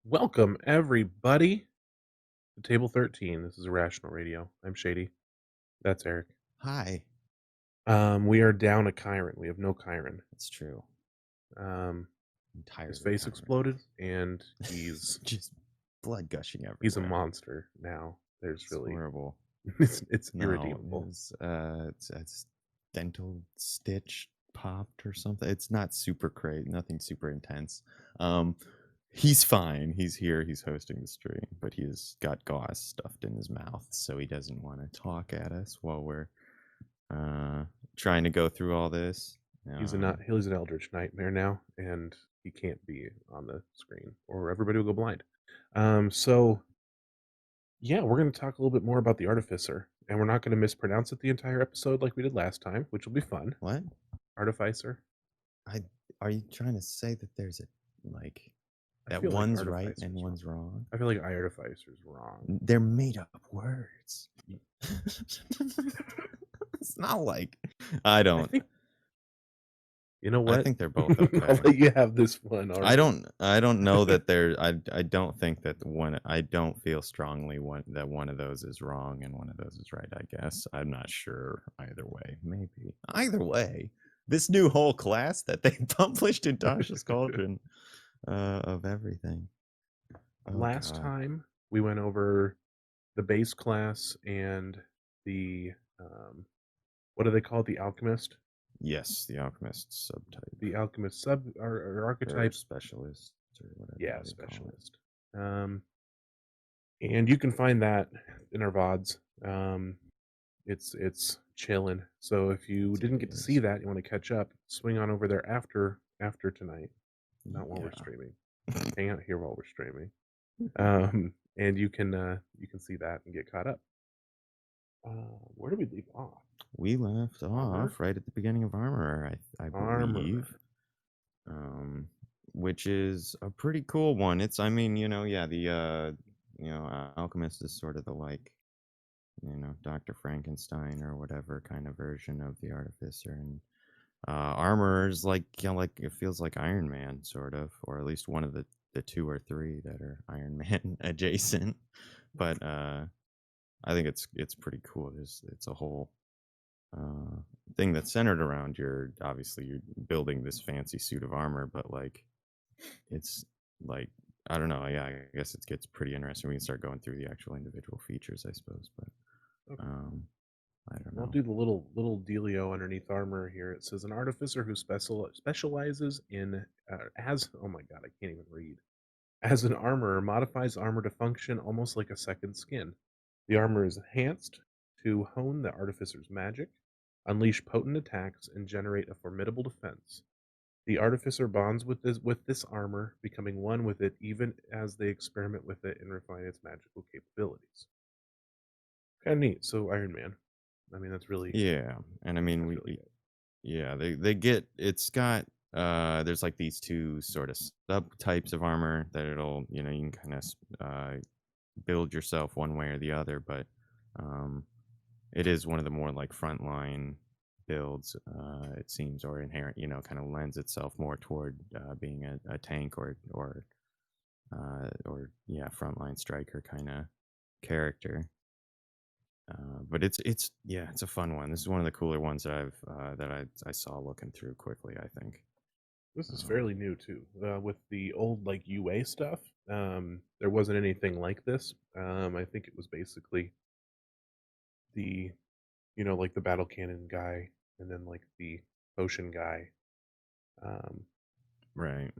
Welcome, everybody, to Table 13. This is Irrational Radio. I'm Shady. That's Eric. Hi. We are down a Chiron. We have no Chiron. That's true. Um, his Entirely face Kyron. exploded, and he's Just blood gushing everywhere. he's a monster now. There's It's really horrible. it's No, irredeemable. it's dental stitch popped or something. It's not super crazy, nothing super intense. He's fine. He's here. He's hosting the stream, but he has got gauze stuffed in his mouth, so he doesn't want to talk at us while we're trying to go through all this. He's an eldritch nightmare now, and he can't be on the screen, or everybody will go blind. So yeah, we're going to talk a little bit more about the Artificer, and we're not going to mispronounce it the entire episode like we did last time, which will be fun. What? Artificer. Are you trying to say that there's a I that feel like one's right Artificer's and one's wrong? I feel like Artificer's wrong. They're made up words. It's not like I don't. You know I what? think they're both okay. I'll let you have this one. I don't know that they're. I don't think that one. I don't feel strongly that one of those is wrong and one of those is right. I guess I'm not sure either way. Maybe either way. This new whole class that they published in Tasha's Cauldron of everything. Last time we went over the base class and the what do they call it? The alchemist? Yes, the alchemist subtype. The alchemist or archetype specialist or whatever. Yeah, specialist. And you can find that in our VODs. It's chilling. So if you didn't get to see that, you want to catch up, swing on over there after tonight. Not while we're streaming. Hang out here while we're streaming. And you can see that and get caught up. Where did we leave off? We left off right at the beginning of Armor, I believe. Which is a pretty cool one. It's, I mean, the Alchemist is sort of the Dr. Frankenstein or whatever kind of version of the Artificer, and Armor is like it feels like Iron Man sort of, or at least one of the two or three that are Iron Man adjacent. But I think it's pretty cool. It's a whole thing that's centered around you're building this fancy suit of armor, but it's like, I don't know. Yeah, I guess it gets pretty interesting. We can start going through the actual individual features, I suppose. But I don't know. I'll do the little dealio underneath armor here. It says an artificer who specializes in oh my god, I can't even read. As an armorer, modifies armor to function almost like a second skin. The armor is enhanced to hone the artificer's magic, unleash potent attacks, and generate a formidable defense. The artificer bonds with this armor, becoming one with it even as they experiment with it and refine its magical capabilities. Kind of neat. So Iron Man. I mean, that's really and I mean they get, it's got there's like these two sort of subtypes of armor that it'll you can kind of build yourself one way or the other, but it is one of the more like frontline builds, it seems, or inherent, kind of lends itself more toward being a tank or frontline striker kind of character. But it's a fun one. This is one of the cooler ones that I saw looking through quickly. I think this is fairly new too. With the old UA stuff, there wasn't anything like this. I think it was basically the the battle cannon guy, and then the potion guy. Right.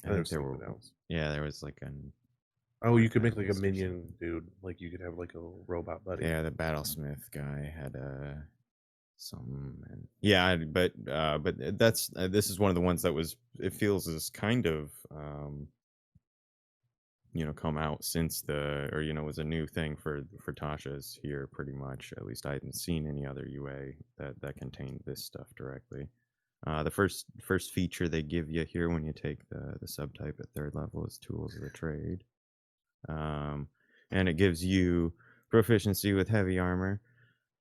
I think there were else. Yeah, there was like an. Oh, you could make like a minion dude. Like you could have like a little robot buddy. Yeah, the battlesmith guy had some, and yeah, but that's this is one of the ones that it feels is kind of come out since was a new thing for Tasha's here, pretty much. At least I hadn't seen any other UA that contained this stuff directly. The first feature they give you here when you take the subtype at 3rd level is Tools of the Trade. And it gives you proficiency with heavy armor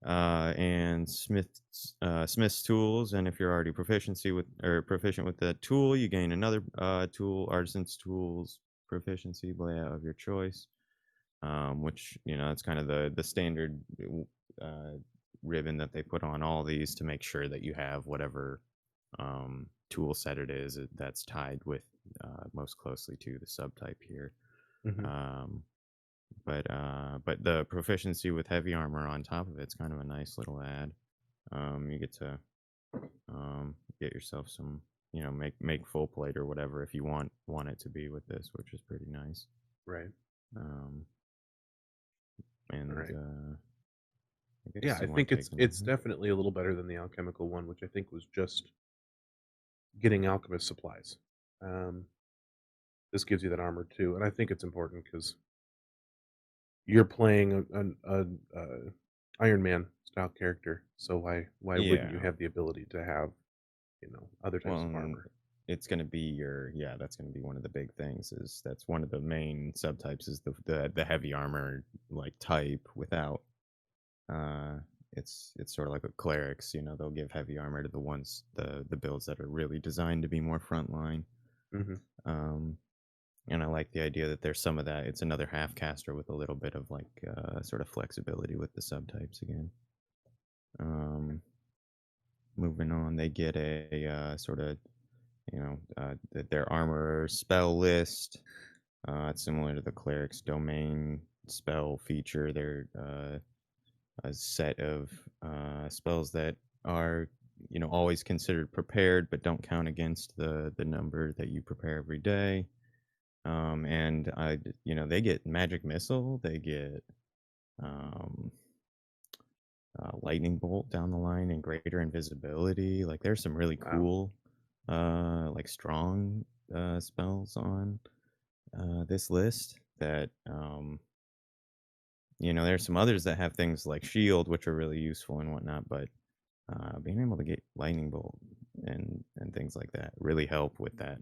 and smith's tools, and if you're already proficient with that tool, you gain another tool, artisan's tools, proficiency layout of your choice, which it's kind of the standard uh, ribbon that they put on all these to make sure that you have whatever tool set it is that's tied with most closely to the subtype here. Mhm. Um, but the proficiency with heavy armor on top of it's kind of a nice little add. You get to get yourself some, make full plate or whatever if you want it to be with this, which is pretty nice. Right. Um, and Alright. I Yeah, guess I you want think to it's take it's another. definitely a little better than the alchemical one, which I think was just getting alchemist supplies. Um, this gives you that armor too, and I think it's important because 'cause you're playing a Iron Man style character, so why wouldn't you Yeah. have the ability to have, other Well, types of armor? it's going to be that's going to be one of the big things is that's one of the main subtypes is the heavy armor like type without uh it's sort of like a clerics, they'll give heavy armor to the builds that are really designed to be more frontline. Mhm. Um and I like the idea that there's some of that. It's another half caster with a little bit of like sort of flexibility with the subtypes again. Um Moving on, they get a sort of their armor spell list. It's similar to the cleric's domain spell feature. They're a set of spells that are always considered prepared, but don't count against the number that you prepare every day. And they get magic missile. They get um, lightning bolt down the line and greater invisibility. Like there's some really Wow. cool like strong spells on this list that there's some others that have things like shield which are really useful and whatnot, but being able to get lightning bolt and things like that really help with that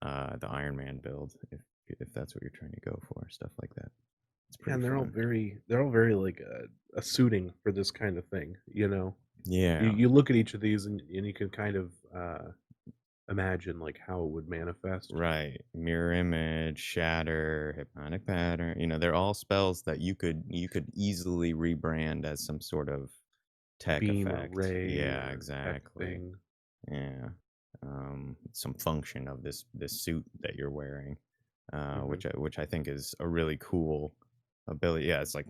the Iron Man build if that's what you're trying to go for, stuff like that. It's Yeah, pretty and fun. they're all very, like, suiting for this kind of thing, you know? You Yeah. you look at each of these and you can kind of, imagine, like, how it would manifest. Right. Mirror image, shatter, hypnotic pattern. They're all spells that you could easily rebrand as some sort of tech Beam or effect. ray Yeah, or tech exactly. thing. Yeah. Some function of this suit that you're wearing, Mhm. which I think is a really cool ability. Yeah, it's like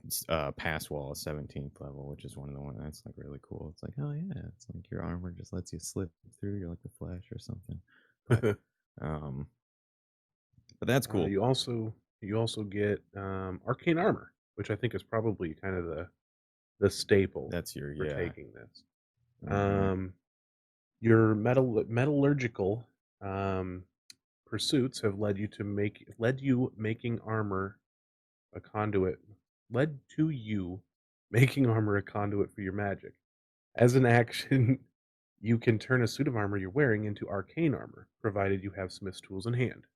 pass wall 17th level, which is one of the one that's like really cool. It's like, oh yeah, it's like your armor just lets you slip through. You're like the Flash or something. But um, but that's cool. You also get, arcane armor, which I think is probably kind of the staple That's your for yeah. taking this. Mhm. Um, your metallurgical, um, pursuits have led you making armor a conduit led to you making armor a conduit for your magic. As an action, you can turn a suit of armor you're wearing into arcane armor, provided you have smith's tools in hand.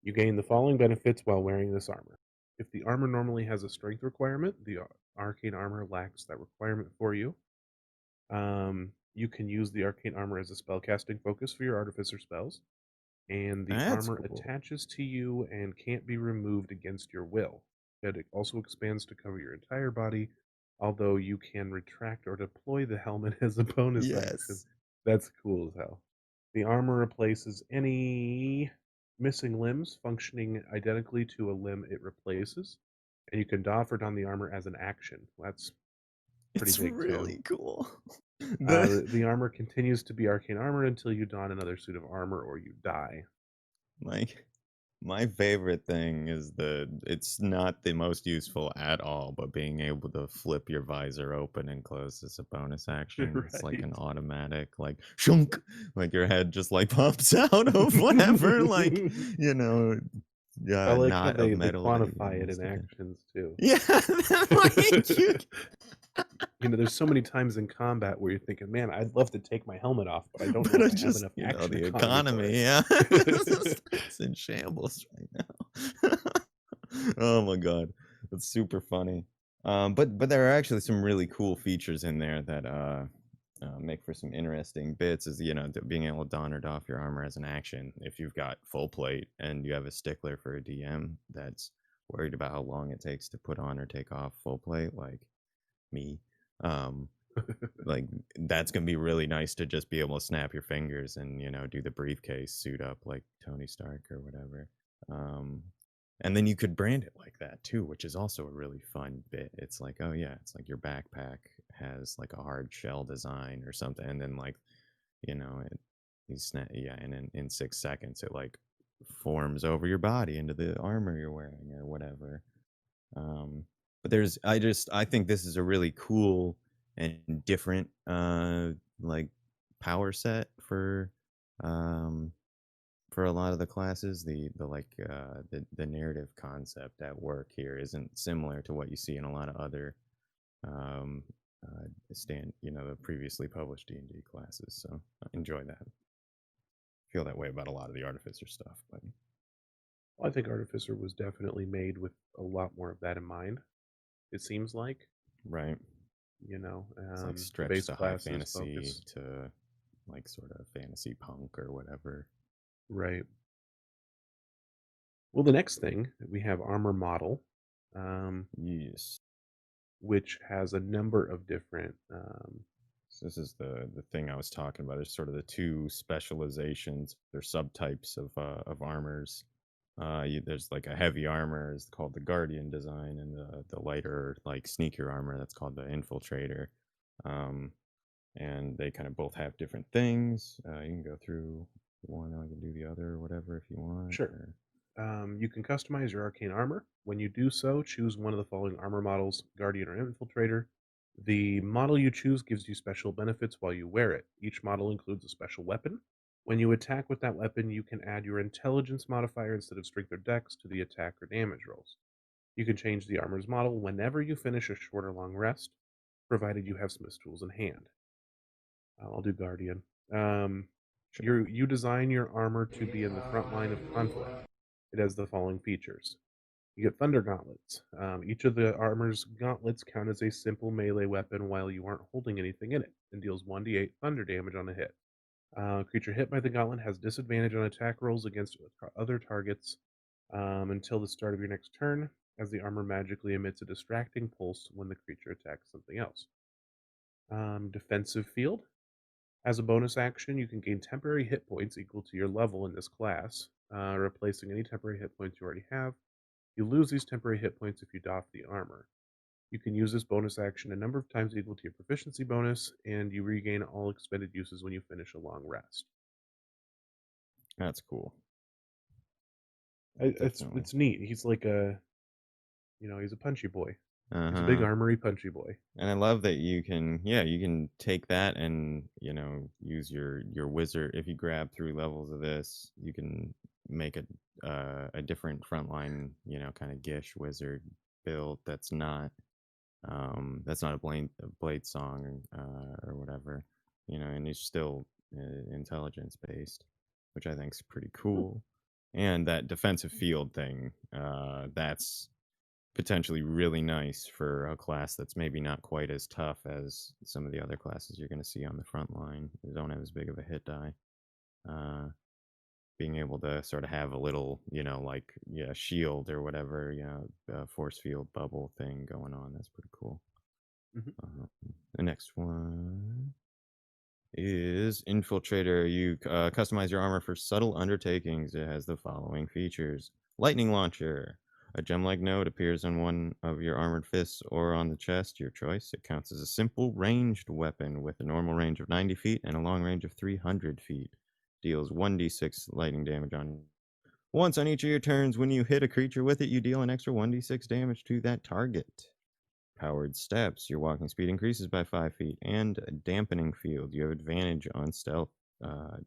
You gain the following benefits while wearing this armor. If the armor normally has a strength requirement, the arcane armor lacks that requirement for you. You can use the arcane armor as a spellcasting focus for your artificer spells, and the That's armor cool. attaches to you and can't be removed against your will. It also expands to cover your entire body, although you can retract or deploy the helmet as a bonus action. Yes. That's cool as hell. The armor replaces any missing limbs functioning identically to a limb it replaces, and you can doff or don the armor as an action. That's pretty It's big too. really cool. The armor continues to be arcane armor until you don another suit of armor or you die. Like, my favorite thing is it's not the most useful at all, but being able to flip your visor open and close is a bonus action. It's like an Right. automatic, like, shunk, like your head just like pops out of whatever, like, you know, I like how knot of they metal that you quantify it almost in stick in. actions too. Yeah, like you, There's so many times in combat where you're thinking, "Man, I'd love to take my helmet off, but I don't know but if I I have just, enough action the economy for economy, it." yeah, it's in shambles right now. Oh my god, that's super funny. But there are actually some really cool features in there that make for some interesting bits is, being able to don or doff your armor as an action. If you've got full plate and you have a stickler for a DM that's worried about how long it takes to put on or take off full plate, like me, um, like that's gonna be really nice to just be able to snap your fingers and do the briefcase suit up like Tony Stark or whatever. Um, and then you could brand it like that too, which is also a really fun bit. It's like, oh yeah, it's like your backpack has like a hard shell design or something, and then like you snap, yeah, and in 6 seconds it like forms over your body into the armor you're wearing or whatever. Um, but I think this is a really cool and different like power set um for a lot of the classes. The narrative concept at work here isn't similar to what you see in a lot of other um the previously published D&D classes. So I enjoy that. Feel that way about a lot of the Artificer stuff, but Well, I think Artificer was definitely made with a lot more of that in mind. It seems like, right. It's like the stretched base to high classes fantasy focus, to like sort of fantasy punk or whatever. right? Well, the next thing we have armor model, um, Yes. which has a number of different. So this is the thing I was talking about. There's sort of the two specializations or subtypes of armors. There's like a heavy armor is called the Guardian design, and the lighter like sneaker armor that's called the Infiltrator. Um, and they kind of both have different things. You can go through one, I can do the other, or whatever if you want. Sure. Or You can customize your arcane armor. When you do so, choose one of the following armor models: Guardian or Infiltrator. The model you choose gives you special benefits while you wear it. Each model includes a special weapon. When you attack with that weapon, you can add your intelligence modifier instead of strength or dex to the attack or damage rolls. You can change the armor's model whenever you finish a short or long rest, provided you have Smith's tools in hand. I'll do Guardian. Um, sure. you design your armor to be in the front line of conflict. It has the following features. You get Thunder Gauntlets. Each of the armor's gauntlets count as a simple melee weapon while you aren't holding anything in it, and deals 1d8 thunder damage on a hit. Creature hit by the gauntlet has disadvantage on attack rolls against other targets until the start of your next turn, as the armor magically emits a distracting pulse when the creature attacks something else. Defensive Field. As a bonus action, you can gain temporary hit points equal to your level in this class, replacing any temporary hit points you already have. You lose these temporary hit points if you doff the armor. You can use this bonus action a number of times equal to your proficiency bonus, and you regain all expended uses when you finish a long rest. That's cool. It's Definitely. neat. He's like he's a punchy boy. He's a big Uh-huh. armory punchy boy. And I love that you can take that and, use your wizard. If you grab 3 levels of this, you can make a different frontline, kind of Gish wizard build that's not a blade song or whatever, and it's still intelligence based, which I think is pretty Hmm. cool. And that defensive field thing, that's potentially really nice for a class that's maybe not quite as tough as some of the other classes you're going to see on the front line. They don't have as big of a hit die. Uh, Being able to sort of have a little, like yeah, shield or whatever, force field bubble thing going on. That's pretty cool. Mhm. Uh, the next one is Infiltrator. You customize your armor for subtle undertakings. It has the following features: Lightning Launcher. A gem-like node appears on one of your armored fists or on the chest, your choice. It counts as a simple ranged weapon with a normal range of 90 feet and a long range of 300 feet. Deals 1d6 lightning damage on once on each of your turns. When you hit a creature with it, you deal an extra 1d6 damage to that target. Powered steps. Your walking speed increases by 5 feet. And a dampening field. You have advantage on stealth,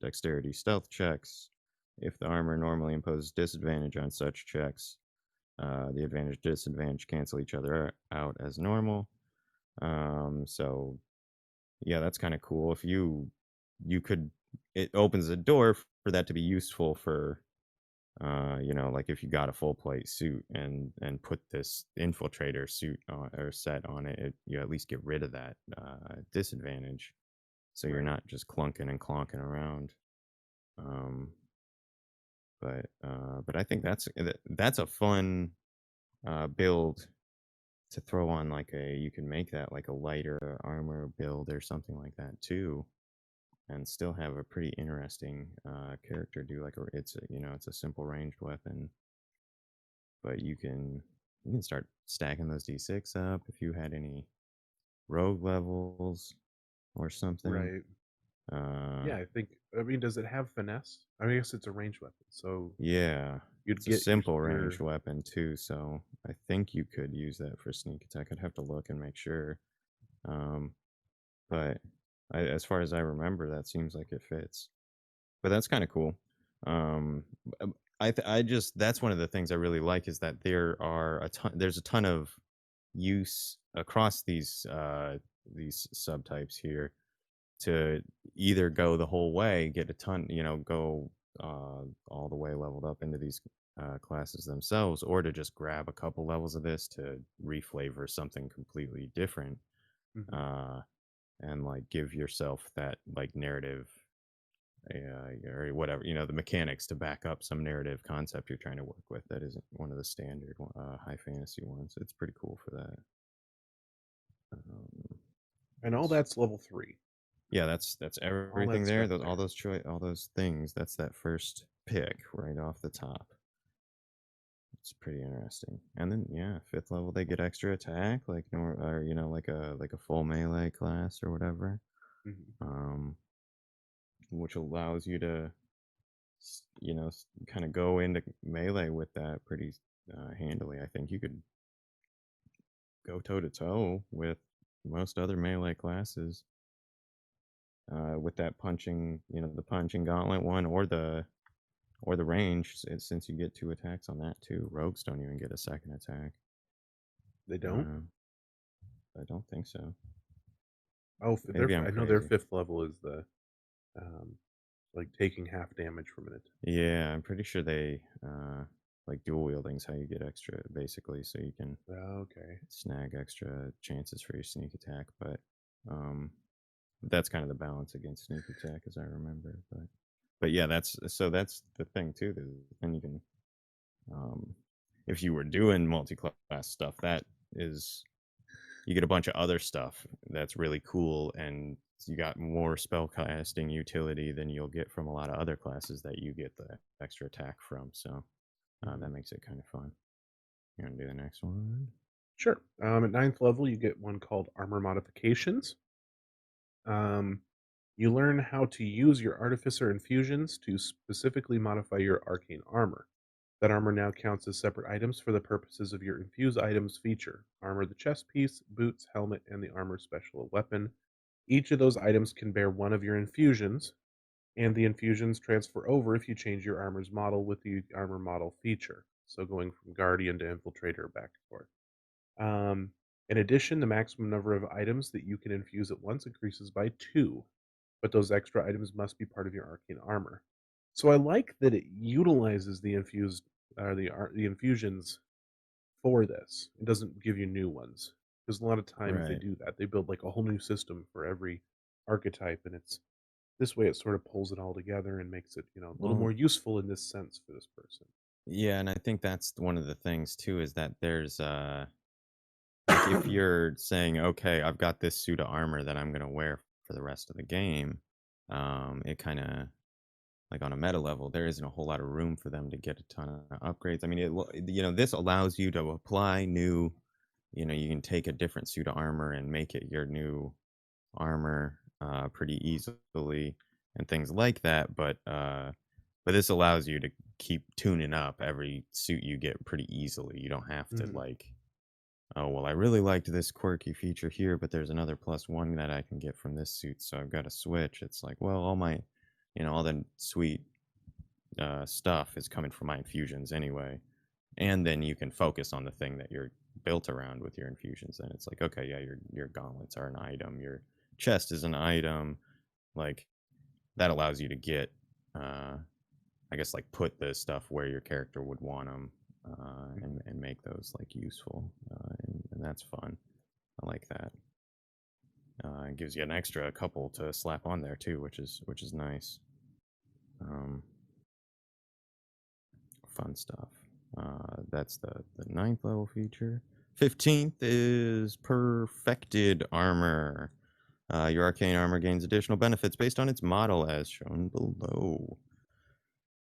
dexterity, stealth checks. If the armor normally imposes disadvantage on such checks, the advantage disadvantage cancel each other out as normal. So yeah, that's kind of cool. If you could, it opens a door for that to be useful for like if you got a full plate suit and put this infiltrator suit on, or set on it, you at least get rid of that disadvantage. so you're Right. not just clunking and clonking around. Um, but I think that's a fun build to throw on like a you can make that like a lighter armor build or something like that too, and still have a pretty interesting character do like a it's a it's a simple ranged weapon, but you can start stacking those d6 up if you had any rogue levels or something. Right. Uh, Yeah, I mean, does it have finesse? I mean, I guess it's a ranged weapon, so yeah, you'd it's a get simple ranged your weapon too, so I think you could use that for sneak attack. I'd have to look and make sure. Um, but as far as I remember, that seems like it fits. But that's kind of cool. Um, I just that's one of the things I really like is that there's a ton of use across these subtypes here to either go the whole way, get a ton, go all the way leveled up into these classes themselves, or to just grab a couple levels of this to reflavor something completely different, mhm. uh, and like give yourself that like narrative, or whatever, the mechanics to back up some narrative concept you're trying to work with that isn't one of the standard high fantasy ones. It's pretty cool for that. Um, And all s- that's level 3. yeah, that's All that everything there. stuff Those there. all those things. That's that first pick right off the top. It's pretty interesting. And then yeah, fifth level they get extra attack, like or like a full melee class or whatever. Mhm. Um, which allows you to kind of go into melee with that pretty handily. I think you could go toe to toe with most other melee classes with that punching, the punching gauntlet one, or the range, since you get two attacks on that too. Rogues don't even get a second attack. They don't? Uh, I don't think so. Oh, Maybe I'm I know their crazy. 5th level is um, like, taking half damage from it. Yeah, I'm pretty sure they like dual wielding is how you get extra, basically, so you can Okay. snag extra chances for your sneak attack. But um, that's kind of the balance against sneak attack, as I remember. But yeah, that's the thing too. Then you can, um, if you were doing multi-class stuff, that is you get a bunch of other stuff that's really cool, and you got more spell casting utility than you'll get from a lot of other classes that you get the extra attack from. So that Mhm. makes it kind of fun. You want to do the next one? Sure. At ninth level, you get one called Armor Modifications. Um, you learn how to use your Artificer infusions to specifically modify your arcane armor. That armor now counts as separate items for the purposes of your infuse items feature. Armor the chest piece, boots, helmet, and the armor special weapon. Each of those items can bear one of your infusions, and the infusions transfer over if you change your armor's model with the armor model feature. So going from Guardian to Infiltrator back and forth. Um, in addition, the maximum number of items that you can infuse at once increases by 2, but those extra items must be part of your arcane armor. So I like that it utilizes the infused or the infusions for this. It doesn't give you new ones because a lot of times they Right. do that. They build like a whole new system for every archetype, and it's this way it sort of pulls it all together and makes it, a little more Well, useful in this sense for this person. yeah, and I think that's one of the things too is that there's like if you're saying, okay, I've got this suit of armor that I'm gonna wear for the rest of the game, it kind of like on a meta level, there isn't a whole lot of room for them to get a ton of upgrades. I mean, this allows you to apply new, you can take a different suit of armor and make it your new armor pretty easily and things like that. But this allows you to keep tuning up every suit you get pretty easily. You don't have to Mhm. like, oh well, I really liked this quirky feature here, but there's another plus one that I can get from this suit, so I've got to switch. It's like, well, all the sweet stuff is coming from my infusions anyway, and then you can focus on the thing that you're built around with your infusions. And it's like, okay, yeah, your gauntlets are an item, your chest is an item, like that allows you to get, I guess, like put the stuff where your character would want them, Mhm. and make those like useful, and that's fun. I like that. gives you an extra couple to slap on there too, which is nice. Um, Fun stuff. That's the ninth level feature. 15th is perfected armor. Your arcane armor gains additional benefits based on its model, as shown below.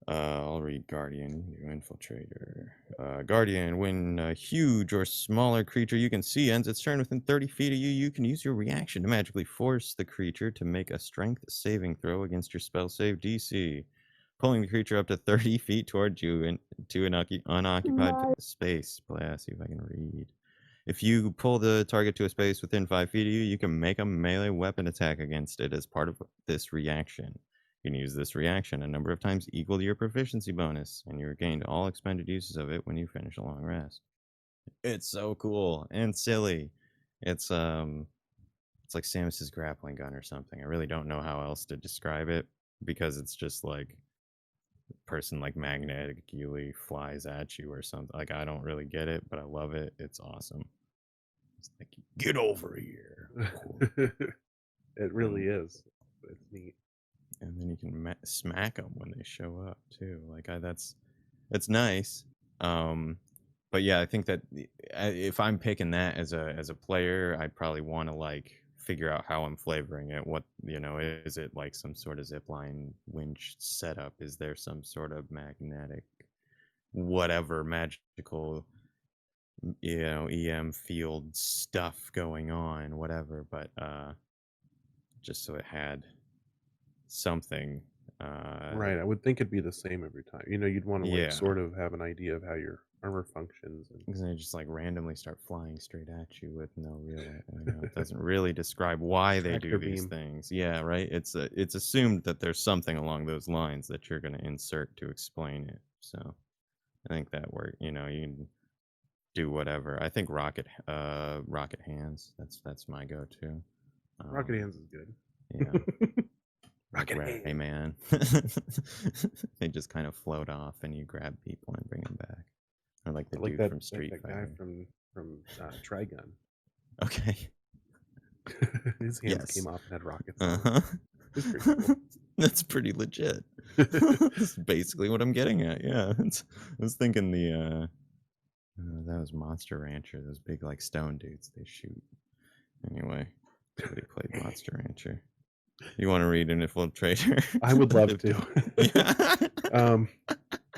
I'll read Guardian, you Infiltrator. Guardian, when a huge or smaller creature you can see ends its turn within 30 feet of you, you can use your reaction to magically force the creature to make a strength saving throw against your spell save DC, pulling the creature up to 30 feet towards you into an unoccupied space. Blast, see if I can read. If you pull the target to a space within 5 feet of you, you can make a melee weapon attack against it as part of this reaction. You can use this reaction a number of times equal to your proficiency bonus, and you regain all expended uses of it when you finish a long rest. It's so cool and silly. It's like Samus's grappling gun or something. I really don't know how else to describe it because it's just like a person like magnetically flies at you or something. Like I don't really get it, but I love it. It's awesome. It's like get over here. It Um, really is. It's neat. and then you can smack them when they show up too. Like it's nice. Um, but yeah, I think that if I'm picking that as a player, I'd probably want to like figure out how I'm flavoring it. What is it like some sort of zipline winch setup? Is there some sort of magnetic, whatever magical, EM field stuff going on, whatever? But just so it had something. Right, I would think it'd be the same every time. You'd wanna, like, Yeah. sort of have an idea of how your armor functions and Because they just like randomly start flying straight at you with no real, it doesn't really describe why they do tractor these beam. things. Yeah, right. It's assumed that there's something along those lines that you're going to insert to explain it. So I think that work. You can do whatever. I think rocket hands. That's my go-to. Rocket Um, Hands is good. yeah, like Rocket Hand. Rayman. They just kind of float off, and you grab people and bring them back. Or like the I like dude that from that Street that guy Fighter. from, Trigun. Okay. His hands Yes. came off and had rockets on 'em. Uh-huh. It's pretty cool. That's pretty legit. That's basically what I'm getting at. Yeah. I was thinking that was Monster Rancher, those big like stone dudes they shoot. Anyway, somebody played Monster Rancher. You want to read an Infiltrator? I would love to. 15. Yeah. Um,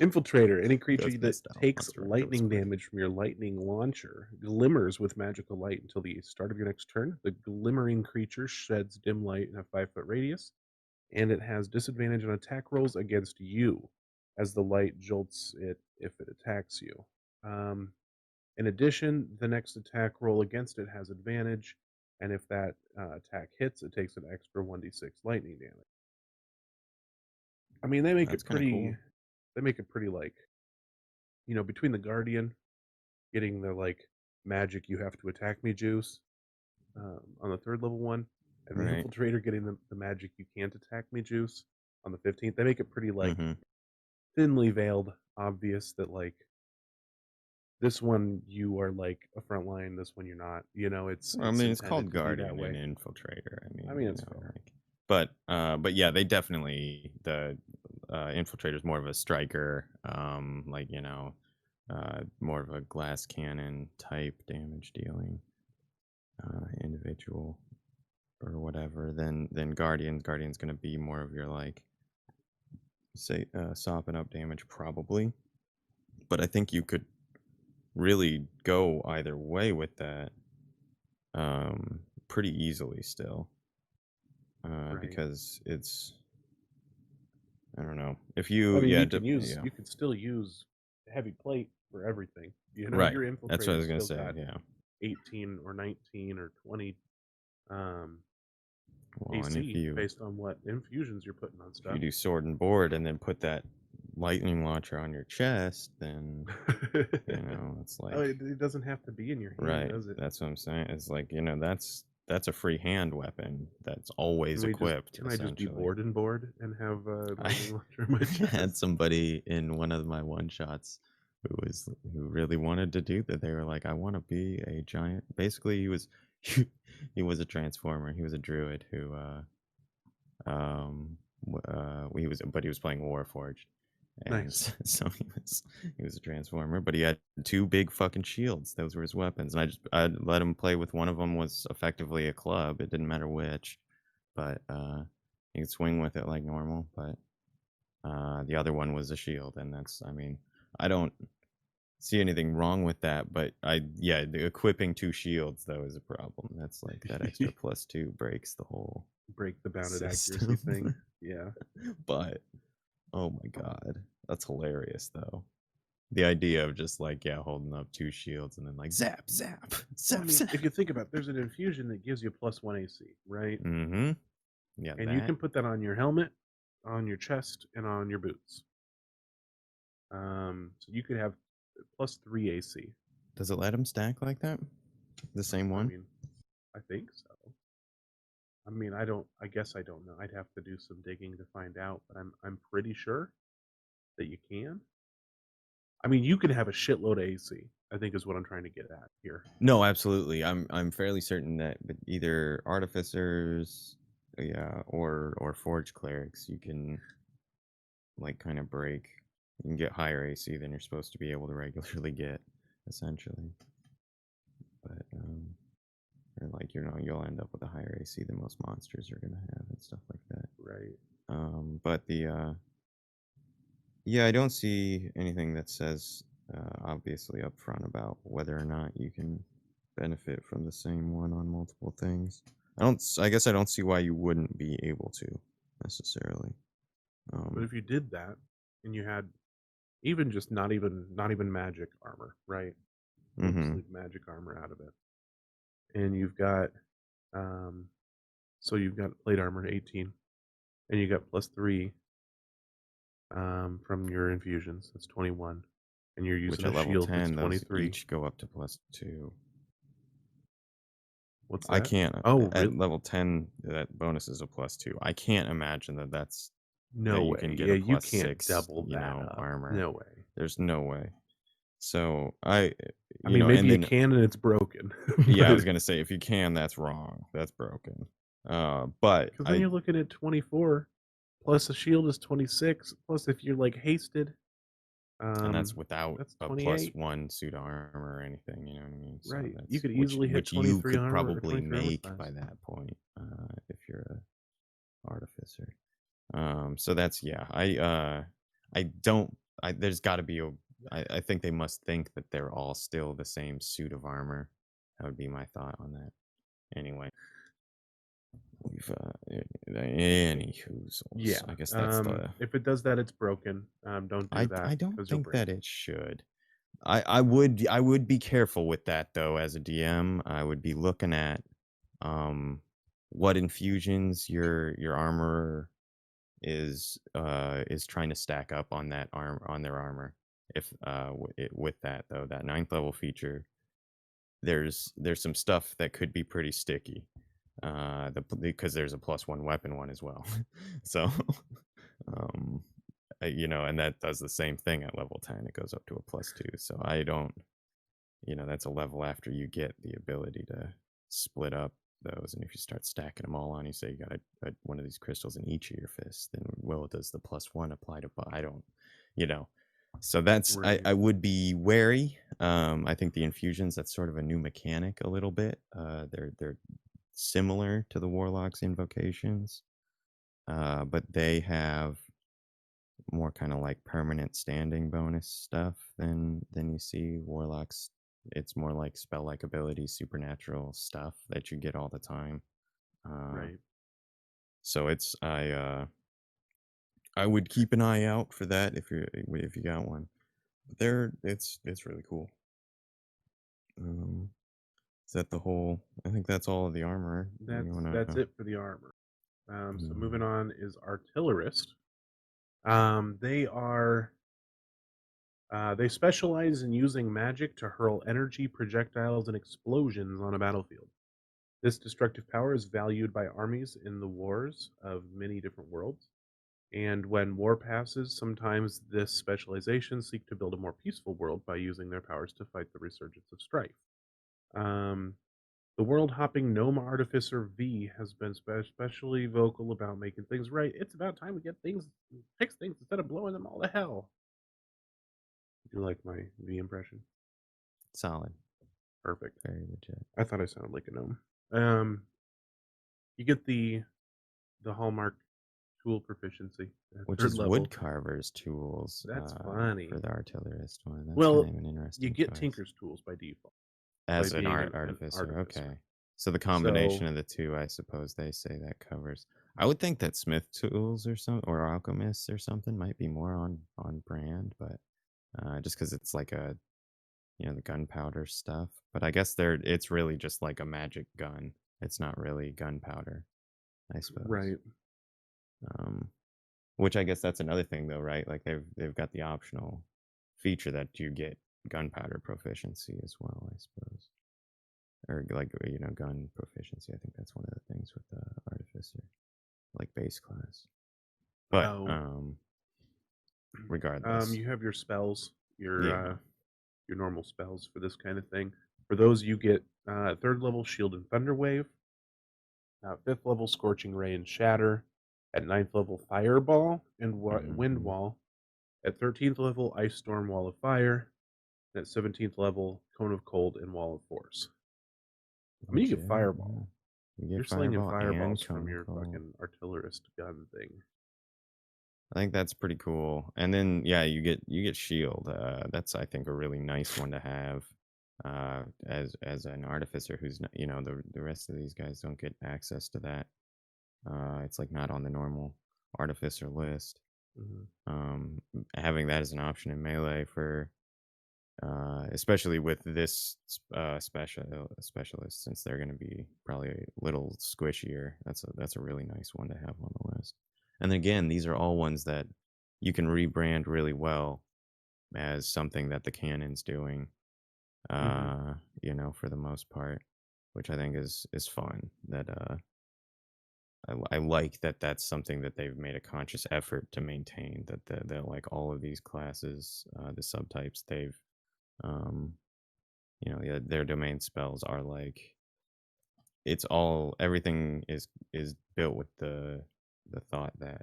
Infiltrator, any creature That's my that style. takes Monster Rancher was lightning great. damage from your lightning launcher glimmers with magical light until the start of your next turn. The glimmering creature sheds dim light in a 5-foot radius, and it has disadvantage on attack rolls against you as the light jolts it if it attacks you. Um, in addition, the next attack roll against it has advantage, and if that attack hits, it takes an extra 1d6 lightning damage. I mean, they make That's it kind of pretty. cool. They make it pretty like between the Guardian getting the like magic you have to attack me juice on the third level one, and the Right. Infiltrator getting the magic you can't attack me juice on the 15th. They make it pretty like Mm-hmm. thinly veiled, obvious that like this one you are like a front line, this one you're not. I It's mean, it's called intended to be that Guardian and way. Infiltrator. I I mean, mean, it's fair. like, but yeah, they definitely the Infiltrator is more of a striker, like more of a glass cannon type damage dealing individual or whatever. Than Guardian. Guardian's gonna be more of your like say sopping up damage probably, but I think you could really go either way with that pretty easily still. Right. Because it's I don't know if I you mean, yeah you could still use heavy plate for everything. right, Your that's what I Infiltrator's was gonna still say, got yeah. 18 or 19 or 20 um, Well, and AC based on what infusions you're putting on if you stuff. do sword and board and then put that lightning launcher on your chest, then it's Oh, like it doesn't have to be in your hand, right, does it? that's what I'm saying. It's like that's a free hand weapon that's always equipped Can I just be essentially. bored and bored and have a I lightning launcher in my had chest? somebody in one of my one shots who really wanted to do that. They were like, I want to be a giant. Basically, he was a transformer. He was a druid who he was playing Warforged, and Nice. so he was a transformer, but he had two big fucking shields. Those were his weapons, and I let him play with one of them was effectively a club. It didn't matter which, but he could swing with it like normal. But the other one was a shield, and I mean, I don't see anything wrong with that, but yeah, the equipping two shields though is a problem. That's like that extra +2 breaks the whole Break the bounded accuracy system. thing. Yeah. But oh my god, that's hilarious though. The idea of just like, yeah, holding up two shields and then like zap, zap, Well, I zap, mean, zap. if you think about it, there's an infusion that gives you +1 AC, right? Mm-hmm. Yeah, And you that. can put that on your helmet, on your chest, and on your boots. So you could have +3 AC. Does it let him stack like that? The same I one? mean, I think so. I mean, I guess I don't know. I'd have to do some digging to find out, but I'm pretty sure that you can. I mean, you can have a shitload of AC, I think is what I'm trying to get at here. No, absolutely. I'm fairly certain that with either artificers, yeah, or forge clerics, you can like kind of break. You can get higher AC than you're supposed to be able to regularly get, essentially. But or like you'll end up with a higher AC than most monsters are gonna have and stuff like that. Right. But yeah, I don't see anything that says obviously upfront about whether or not you can benefit from the same one on multiple things. I guess I don't see why you wouldn't be able to necessarily. But Um, if you did that and you had even just not even magic armor, right? We'll just mhm, leave magic armor out of it. And you've got um so you've got plate armor 18 and you got +3 from your infusions. That's 21. And you're which using a at level shield that's 10, those 23. each go up to +2. What's I that? can't Oh, at really? level 10 that bonus is a +2. I can't imagine that No you can way. get Yeah, a you can't +6, double that up. armor. No way. There's no way. So I mean, maybe and you then can and it's broken, yeah, I but was gonna say if you can, that's wrong. That's broken. But because then you're looking at 24 plus a shield is 26. Plus, if you're like hasted, and that's without that's a 28. +1 suit armor or anything. You know what I mean? So Right. You that's could easily hit which you 23 could armor or probably 23 armor make by class. that point if you're a artificer. So that's yeah. I don't. There's got to be a. I think they must think that they're all still the same suit of armor. That would be my thought on that. Anyway, we've any whoozles. Yeah. I guess that's the. If it does that, it's broken. Don't do that I don't because you'll think break that it. it should. I would be careful with that though as a DM. I would be looking at um what infusions your armor is trying to stack up on that on their armor. If with that though, that ninth level feature, there's some stuff that could be pretty sticky. Because there's a +1 weapon one as well. So um and that does the same thing at level 10. It goes up to a +2. So I don't, that's a level after you get the ability to split up those. And if you start stacking them all on, you say you got one of these crystals in each of your fists, then well, does the +1 apply to? I don't, you know. So Right. I would be wary. I think the infusions, that's sort of a new mechanic a little bit. They're similar to the warlocks invocations, but they have more kind of like permanent standing bonus stuff than you see warlocks. It's more like spell like abilities, supernatural stuff that you get all the time. uh Right. so I would keep an eye out for that if you got one. But it's really cool. um is that the whole? I think that's all of the armor you That's want that's to. it for the armor. So moving on is artillerist. They specialize in using magic to hurl energy, projectiles, and explosions on a battlefield. This destructive power is valued by armies in the wars of many different worlds. And when war passes, sometimes this specialization seek to build a more peaceful world by using their powers to fight the resurgence of strife. Um, The world-hopping gnome artificer V has been especially vocal about making things right. It's about time we get things fix things instead of blowing them all to hell. Do you like my V impression? Solid. Perfect. Very legit. I thought I sounded like a gnome. Um, you get the hallmark tool proficiency at Which 3rd is wood level. carver's tools, That's for funny. the artillerist one. That's kind Well, of an you interesting get choice. Tinker's tools by default, by As an being an artificer, artificer. okay. So the combination So of the 2, I suppose they say that covers. I would think that smith tools or alchemists or something might be more on brand, but, just because it's like a the gunpowder stuff, but I guess it's really just like a magic gun. It's not really gunpowder, I suppose. right, Um, which I guess that's another thing though, right? Like they've got the optional feature that you get gunpowder proficiency as well, I suppose. Or like, gun proficiency. I think that's one of the things with the artificer, like base class. But oh, regardless, you have your spells, yeah. your normal spells for this kind of thing. For those, you get 3rd level Shield and Thunder Wave, 5th level Scorching Ray and Shatter, at 9th level Fireball and Wind Hmm. Wall, at 13th level Ice Storm Wall of Fire, and at 17th level Cone of Cold and Wall of Force. I mean, you get Legit, yeah. Fireball. You get You're slinging fireball and fireballs from cone of your cold. fucking artillerist gun thing. I think that's pretty cool. And then yeah, you get shield. That's I think a really nice one to have. As an artificer who's not, the rest of these guys don't get access to that. It's like not on the normal artificer list. Mhm, Having that as an option in melee for especially with this specialist, since they're going to be probably a little squishier. That's a really nice one to have on the list. And again, these are all ones that you can rebrand really well as something that the canon's doing. mhm, For the most part, which I think is fun. That I like that that's something that they've made a conscious effort to maintain. That like all of these classes, the subtypes, they've um yeah, their domain spells are like everything is built with the thought that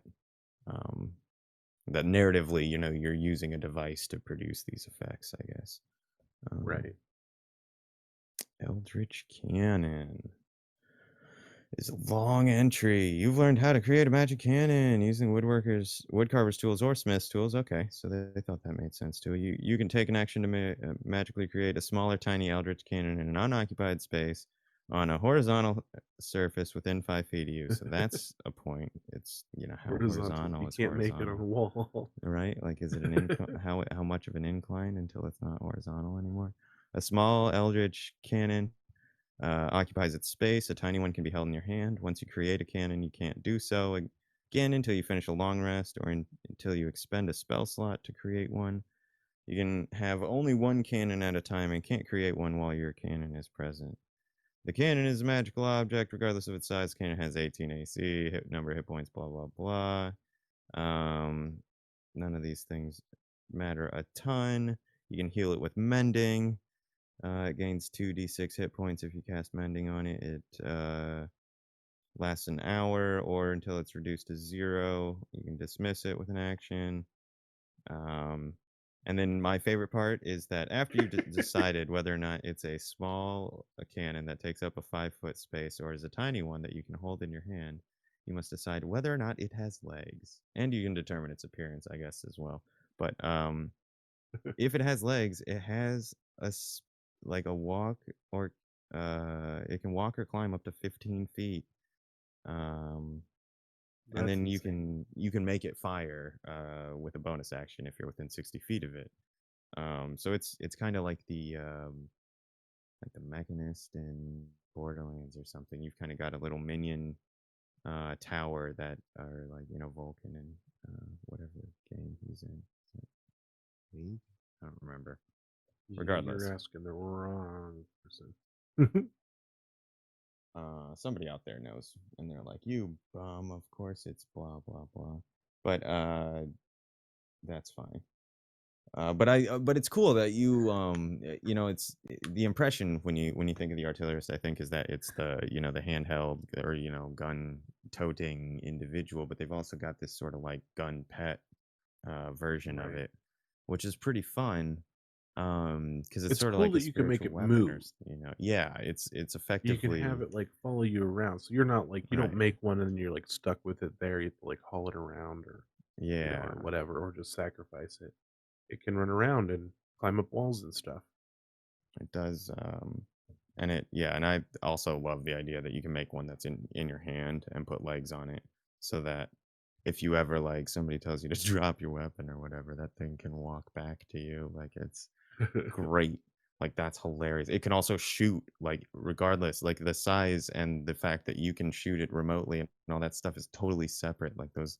um that narratively, you're using a device to produce these effects, I guess. Um right. Eldritch Cannon is a long entry. You've learned how to create a magic cannon using woodcarver's tools or smith's tools. Okay, so they thought that made sense too. You can take an action to magically create a smaller, tiny eldritch cannon in an unoccupied space on a horizontal surface within 5 feet of you. So that's a point. It's how Horizontal. horizontal You is can't make it on a horizontal, wall. right? Like, is it an incline? How much of an incline until it's not horizontal anymore? A small eldritch cannon occupies its space. A tiny one can be held in your hand. Once you create a cannon, you can't do so again until you finish a long rest or until you expend a spell slot to create one. You can have only one cannon at a time and can't create one while your cannon is present. The cannon is a magical object, regardless of its size. The cannon has 18 AC, number of hit points, blah, blah, blah. Um, None of these things matter a ton. You can heal it with mending. It gains 2d6 hit points if you cast Mending on it. It lasts an hour or until it's reduced to 0. You can dismiss it with an action. Um, and then my favorite part is that after you've decided whether or not it's a small cannon that takes up a 5-foot space or is a tiny one that you can hold in your hand, you must decide whether or not it has legs. And you can determine its appearance, I guess, as well. But if it has legs, it has like a walk or it can walk or climb up to 15 feet. Um, and That's then you insane. can you can make it fire with a bonus action if you're within 60 feet of it. So it's kind of like the Mechanist in Borderlands or something. You've kind of got a little minion tower that are like Vulcan and whatever game he's in. Is that League? I don't remember. You're Regardless, asking the wrong person. somebody out there knows, and they're like, "You bum! Of course it's blah blah blah." But that's fine. But it's cool that you know, it's the impression when you think of the artillerist, I think, is that it's the, you know, the handheld or, you know, gun toting individual, but they've also got this sort of like gun pet version of Right. it, which is pretty fun. Because it's It's sort of cool like a that you can make spiritual it weapon or move. you know, yeah, it's You can have effectively it, like, follow you around, so you're not, like you don't right. make one and you're, like, stuck with it there, you have to, like, haul it around or, or Yeah, whatever, or just sacrifice it. It can run around and climb up walls and stuff. it does. And it yeah, and I also love the idea that you can make one that's in your hand and put legs on it so that if you ever like somebody tells you to drop your weapon or whatever, that thing can walk back to you. Like it's great. Like that's hilarious. It can also shoot like regardless, like the size and the fact that you can shoot it remotely and all that stuff is totally separate. Like those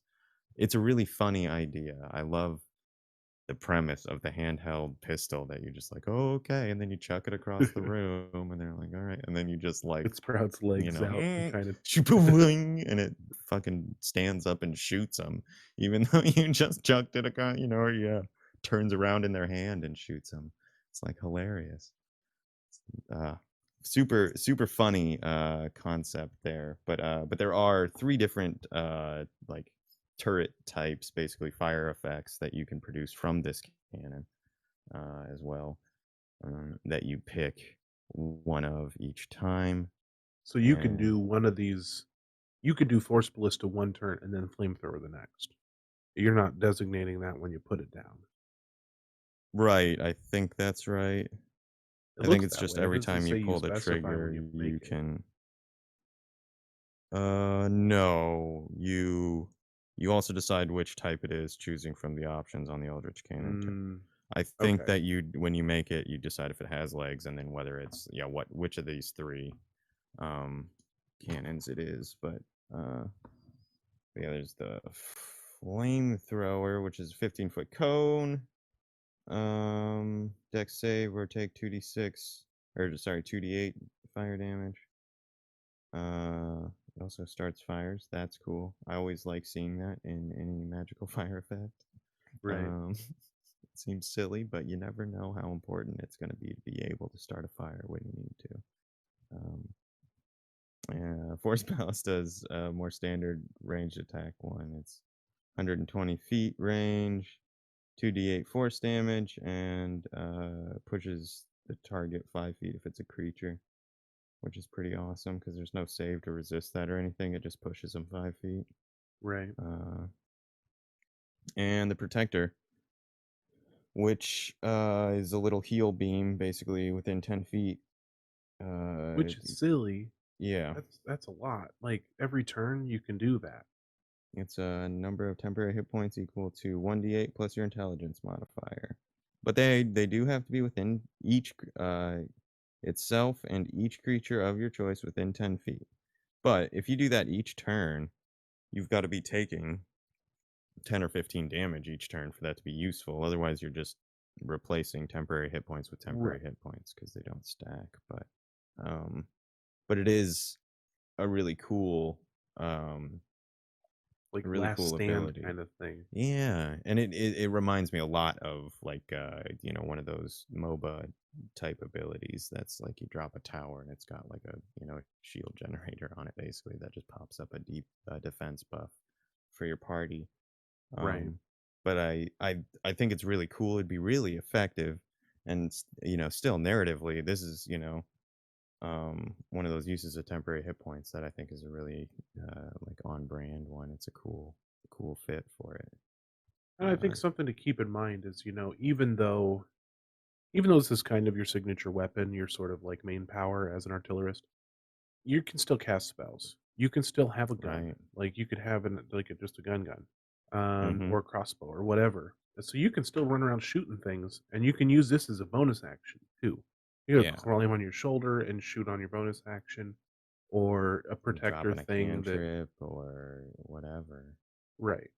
it's a really funny idea. I love the premise of the handheld pistol that you're just like, "Oh, okay," and then you chuck it across the room, and they're like, "Alright," and then you just, like, It sprouts you legs know, out and kinda "Shoo-boo-wing," and it fucking stands up and shoots them, even though you just chucked it across, you know, or yeah, turns around in their hand and shoots them. It's, like, hilarious. Uh, super funny, concept there, but there are 3 different, like, turret types, basically fire effects that you can produce from this cannon, as well, that you pick one of each time, so you can and do one of these you could do Force Ballista one turn and then Flamethrower the next. You're not designating that when you put it down. right, I think that's right. It I think looks it's that just way, it every doesn't time you say you pull the specify when trigger, you make you it. can no, you also decide which type it is, choosing from the options on the Eldritch Cannon. Mm, I think okay. that you when you make it, you decide if it has legs and then whether it's yeah, what which of these 3, um, cannons it is, uh, yeah, there's the flamethrower, which is a 15-foot cone, dex save or take 2d6 or sorry, 2d8 fire damage. It also starts fires, that's cool. I always like seeing that in any magical fire effect. Right. Um It seems silly, but you never know how important it's going to be able to start a fire when you need to. Um, yeah, Force Ballista's a more standard ranged attack one. It's 120 feet range, 2d8 force damage, and pushes the target 5 feet if it's a creature, which is pretty awesome because there's no save to resist that or anything. It just pushes them 5 feet. Right. Uh, and the Protector, which is a little heal beam basically within 10 feet. Which is silly. Yeah, That's a lot. Like, every turn you can do that. it's a number of temporary hit points equal to 1d8 plus your intelligence modifier. But they do have to be within each itself and each creature of your choice within 10 feet. But if you do that each turn, you've got to be taking 10 or 15 damage each turn for that to be useful. Otherwise, you're just replacing temporary hit points with temporary Right. hit points because they don't stack. Um, but it is a Like, really last cool stand ability. kind of thing. Yeah, and it reminds me a lot of like you know, one of those MOBA type abilities that's like you drop a tower and it's got like a you know a shield generator on it basically that just pops up a deep defense buff for your party. Right. Um, but I think it's really cool. It'd be really effective, and you know, still narratively, this is you know one of those uses of temporary hit points that I think is a really like on brand one. It's a cool fit for it. And I Uh, think something to keep in mind is, even though this is kind of your signature weapon, your sort of, like, main power as an artillerist, you can still cast spells. You can still have a gun. right. Like, you could have just a gun, Mhm. or a crossbow or whatever. And so you can still run around shooting things, and you can use this as a bonus action too. You have Yeah, climb on your shoulder and shoot on your bonus action, or a protector dropping a thing that cantrip or whatever. right.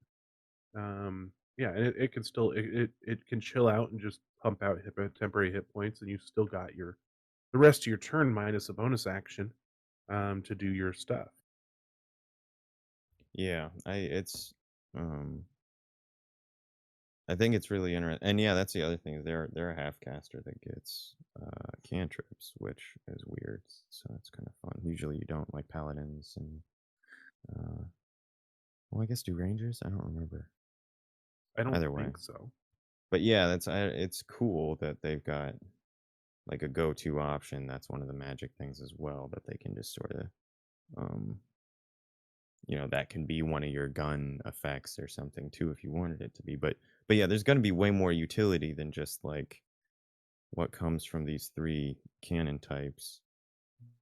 Yeah, and it can still it can chill out and just pump out temporary hit points, and you still got your the rest of your turn minus a bonus action to do your stuff. Yeah, I it's um I think it's really interesting, and yeah, that's the other thing. They're a half caster that gets cantrips, which is weird. So it's kind of fun. Usually, you don't like paladins and uh, well, I guess do rangers. I don't remember. I don't Either way, think so. but yeah, it's cool that they've got like a go-to option. That's one of the magic things as well that they can just sort of um that can be one of your gun effects or something too if you wanted it to be. But yeah, there's going to be way more utility than just like what comes from these three cannon types.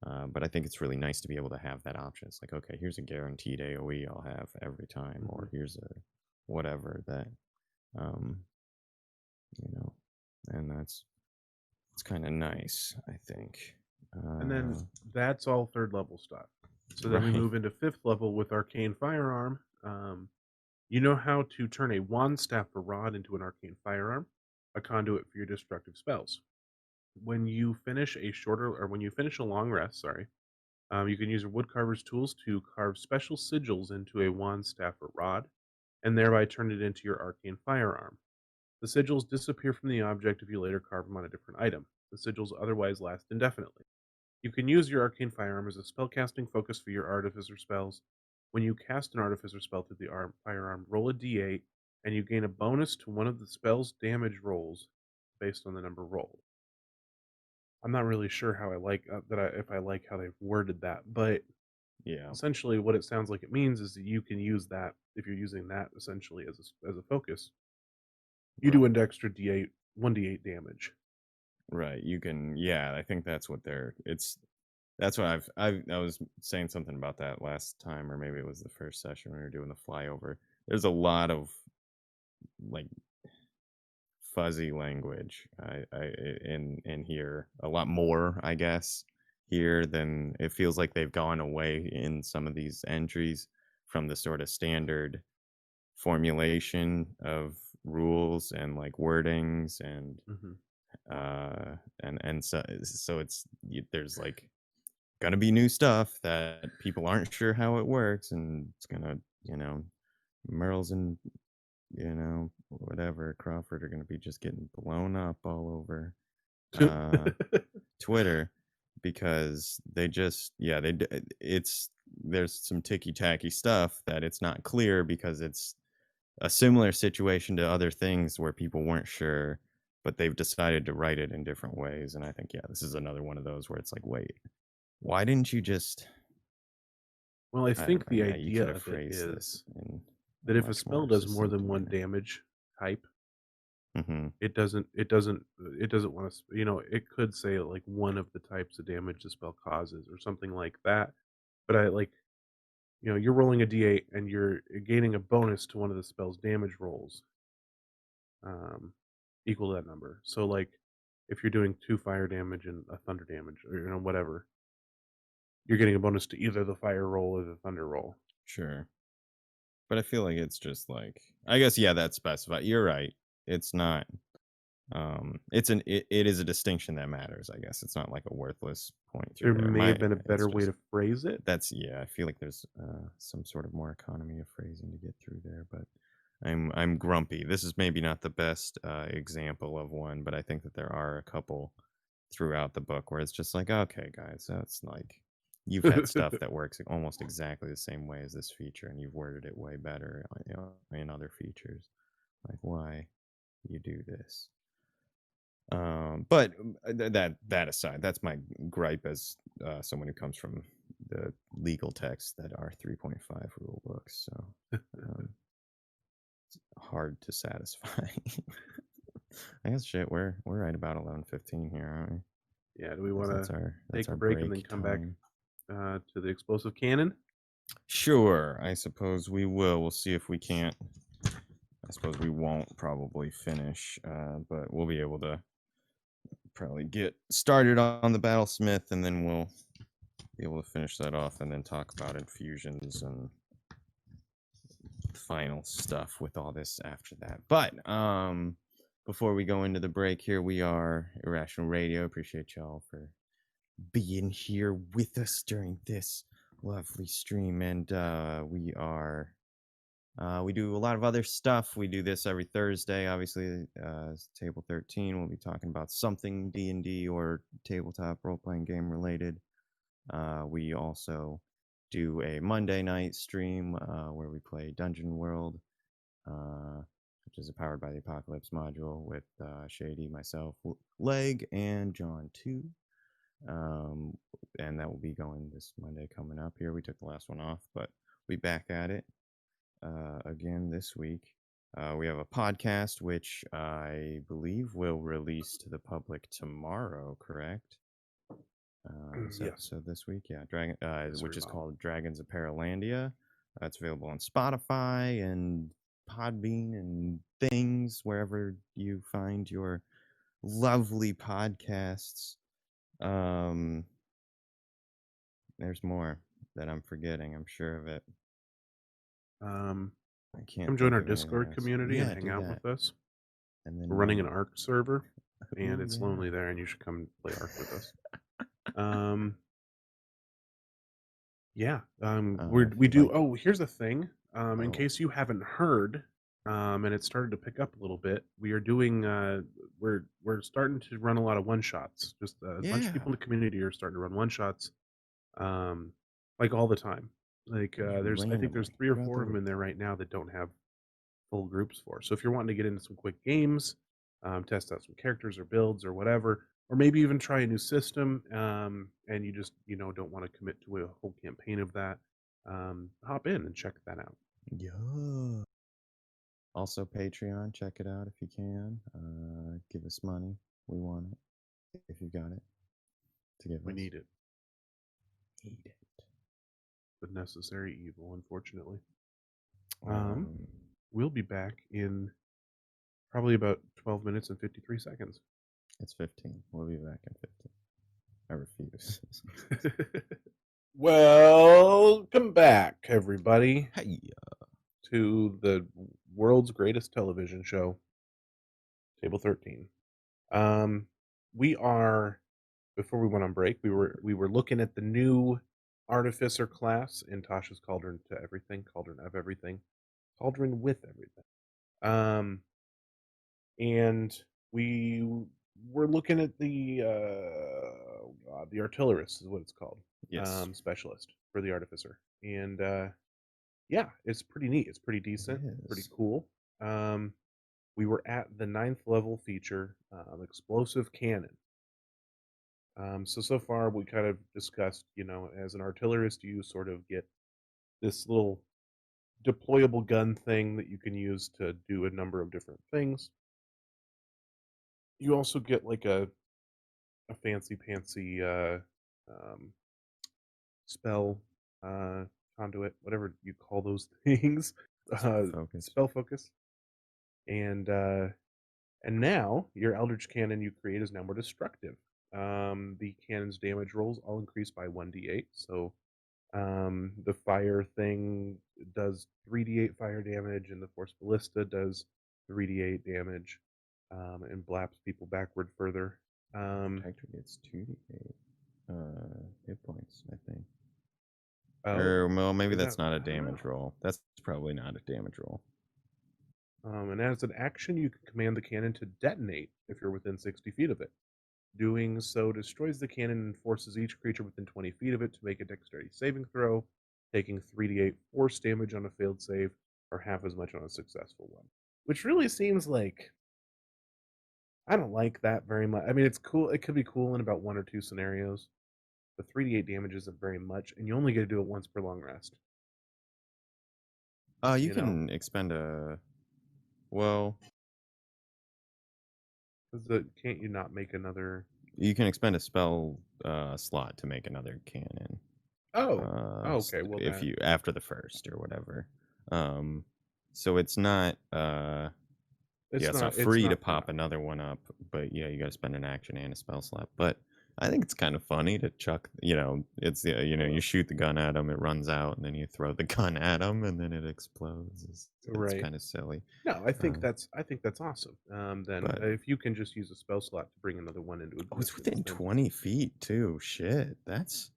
But I think it's really nice to be able to have that option. It's like, okay, here's a guaranteed AoE I'll have every time, Mhm. or here's a whatever that, um, you know, and that's it's kind of nice, I think. And then Uh, that's all 3rd level stuff. So then we right. move into 5th level with Arcane Firearm. You know how to turn a wand, staff, or rod into an arcane firearm, a conduit for your destructive spells. When you finish a long rest, sorry, you can use your woodcarver's tools to carve special sigils into a wand, staff, or rod, and thereby turn it into your arcane firearm. The sigils disappear from the object if you later carve them on a different item. The sigils otherwise last indefinitely. You can use your arcane firearm as a spellcasting focus for your artificer spells. When you cast an artificer spell through the firearm, roll a d8, and you gain a bonus to one of the spell's damage rolls based on the number rolled. I'm not really sure how I like if I like how they've worded that, but Yeah. essentially what it sounds like it means is that you can use that if you're using that essentially as a focus. You do an Right. extra d8, 1d8 damage. Right. You can. Yeah. I think that's what they're. It's That's what I was saying something about that last time, or maybe it was the first session when we were doing the flyover. There's a lot of like fuzzy language in here, a lot more, I guess, here than it feels like they've gone away in some of these entries from the sort of standard formulation of rules and like wordings Mhm. and so there's like gonna be new stuff that people aren't sure how it works, and it's gonna, Merles and whatever Crawford are gonna be just getting blown up all over uh, Twitter because they just yeah it's there's some ticky tacky stuff that it's not clear because it's a similar situation to other things where people weren't sure, but they've decided to write it in different ways, and I think this is another one of those where it's like, wait, why didn't you just Well, I I don't think know. the Yeah, you idea could have of it phrased this is in a that if a much spell more does more succinct than one way. damage type, Mhm. it doesn't want to, it could say like one of the types of damage the spell causes or something like that. But I like, you're rolling a d8 and you're gaining a bonus to one of the spell's damage rolls, um, equal to that number. So like, if you're doing 2 fire damage and a thunder damage, or whatever, you're getting a bonus to either the fire roll or the thunder roll. Sure. But I feel like it's just like I guess yeah, that's specified. You're right. It's not it is a distinction that matters, I guess. It's not like a worthless point through There there. may have been a It's better way just to phrase it. that's yeah, I feel like there's some sort of more economy of phrasing to get through there, but I'm grumpy. This is maybe not the best example of one, but I think that there are a couple throughout the book where it's just like, okay, guys, that's like you've had stuff that works almost exactly the same way as this feature, and you've worded it way better, in other features. Like, why you do this? But that aside, that's my gripe as someone who comes from the legal texts that are 3.5 rule books. So um, hard to satisfy. I guess shit. We're right about 11:15 here, aren't we? Yeah, do we 'Cause wanna that's take a our break and then break come back, time. to the explosive cannon? Sure, I suppose we will. We'll see if we can't. I suppose we won't probably finish, but we'll be able to probably get started on the battlesmith, and then we'll be able to finish that off, and then talk about infusions and final stuff with all this after that. But before we go into the break here, we are Irrational Radio. Appreciate y'all for being here with us during this lovely stream, and we are We do a lot of other stuff. We do this every Thursday. Obviously, it's Table 13. We'll be talking about something D&D or tabletop role-playing game related. We also do a Monday night stream where we play Dungeon World, uh, which is a Powered by the Apocalypse module with Shady, myself, Leg, and John too. And that will be going this Monday coming up here. We took the last one off, but we back at it again this week. We have a podcast which I believe will release to the public tomorrow, correct? This Yes. episode this week, yeah, Yes, which sir, is Bob. called Dragons of Paralandia. It's available on Spotify and Podbean and things wherever you find your lovely podcasts. There's more that I'm forgetting. I'm sure of it. Um, I can't Come join think our of anything Discord else. community and Yeah, hang do out that. with us. And We're then running an ARC server, and ooh, it's yeah. lonely there, and you should come play ARC with us. Um, yeah. If We you do. like, Oh, here's the thing. In oh case you haven't heard, and it started to pick up a little bit, we are doing. We're starting to run a lot of one shots. Just a bunch of yeah, people in the community are starting to run one shots, like all the time. Like just I think there's randomly 3 or throughout 4 the of them in week. there right now that don't have full groups for. So if you're wanting to get into some quick games, test out some characters or builds or whatever, or maybe even try a new system, and you just don't want to commit to a whole campaign of that, hop in and check that out. Yeah. Also, Patreon, check it out if you can. Give us money. We want it if you got it to give We us. need it, Need it. the necessary evil, unfortunately. Um, Um, we'll be back in probably about 12 minutes and 53 seconds. it's 15. We'll be back in 15. I refuse. Welcome back, everybody, Hey. to the world's greatest television show, Table 13. Um, we are before we went on break, we were looking at the new Artificer class in Tasha's Cauldron to Everything, Cauldron of Everything, Cauldron with Everything. Um, and we were looking at the oh god, the artillerist is what it's called, Yes, specialist for the Artificer, and yeah, it's pretty neat. It's pretty it decent, pretty is. cool. Um, we were at the 9th level feature, explosive cannon. So far we kind of discussed, as an artillerist, you sort of get this little deployable gun thing that you can use to do a number of different things. You also get like a fancy pantsy um, spell conduit, whatever you call those things, Spell focus. spell focus, and now your Eldritch Cannon you create is now more destructive. The cannon's damage rolls all increase by 1d8. So the fire thing does 3d8 fire damage, and the Force Ballista does 3d8 damage, and blaps people backward further. Protector gets 2d8 hit points, I think. Oh, Or, well, maybe is that's that? not a I don't know. damage roll. That's probably not a damage roll. And as an action, you can command the cannon to detonate if you're within 60 feet of it. Doing so destroys the cannon and forces each creature within 20 feet of it to make a dexterity saving throw, taking 3d8 force damage on a failed save, or half as much on a successful one. Which really seems like I don't like that very much. I mean, it's cool. It could be cool in about 1 or 2 scenarios, but 3d8 damage isn't very much, and you only get to do it once per long rest. You You know, can expend a. Well, because can't you not make another? you can expend a spell slot to make another cannon. Oh, okay. Well, If that you after the first or whatever. Um, so it's not. Yeah, it's not it's free to not pop permanent. another one up, but yeah, you got to spend an action and a spell slot. But I think it's kind of funny to chuck. It's you shoot the gun at him, it runs out, and then you throw the gun at him, and then it explodes. It's Right. kind of silly. No, Um, I think that's awesome. Then but if you can just use a spell slot to bring another one into oh, it's existence, within then 20 feet too. Shit, that's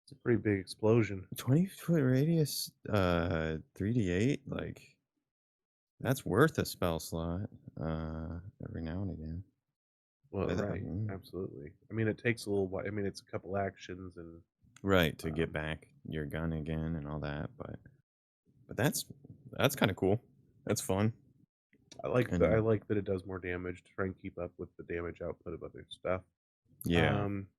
it's a pretty big explosion. 20-foot radius. 3d8. Like That's worth a spell slot, every now and again. Well, right, Mm. absolutely. I mean, it takes a little while. I mean, it's a couple actions and Right, to get um, back your gun again and all that, but that's kinda cool. That's fun, I and like that it does more damage to try and keep up with the damage output of other stuff. yeah. Um,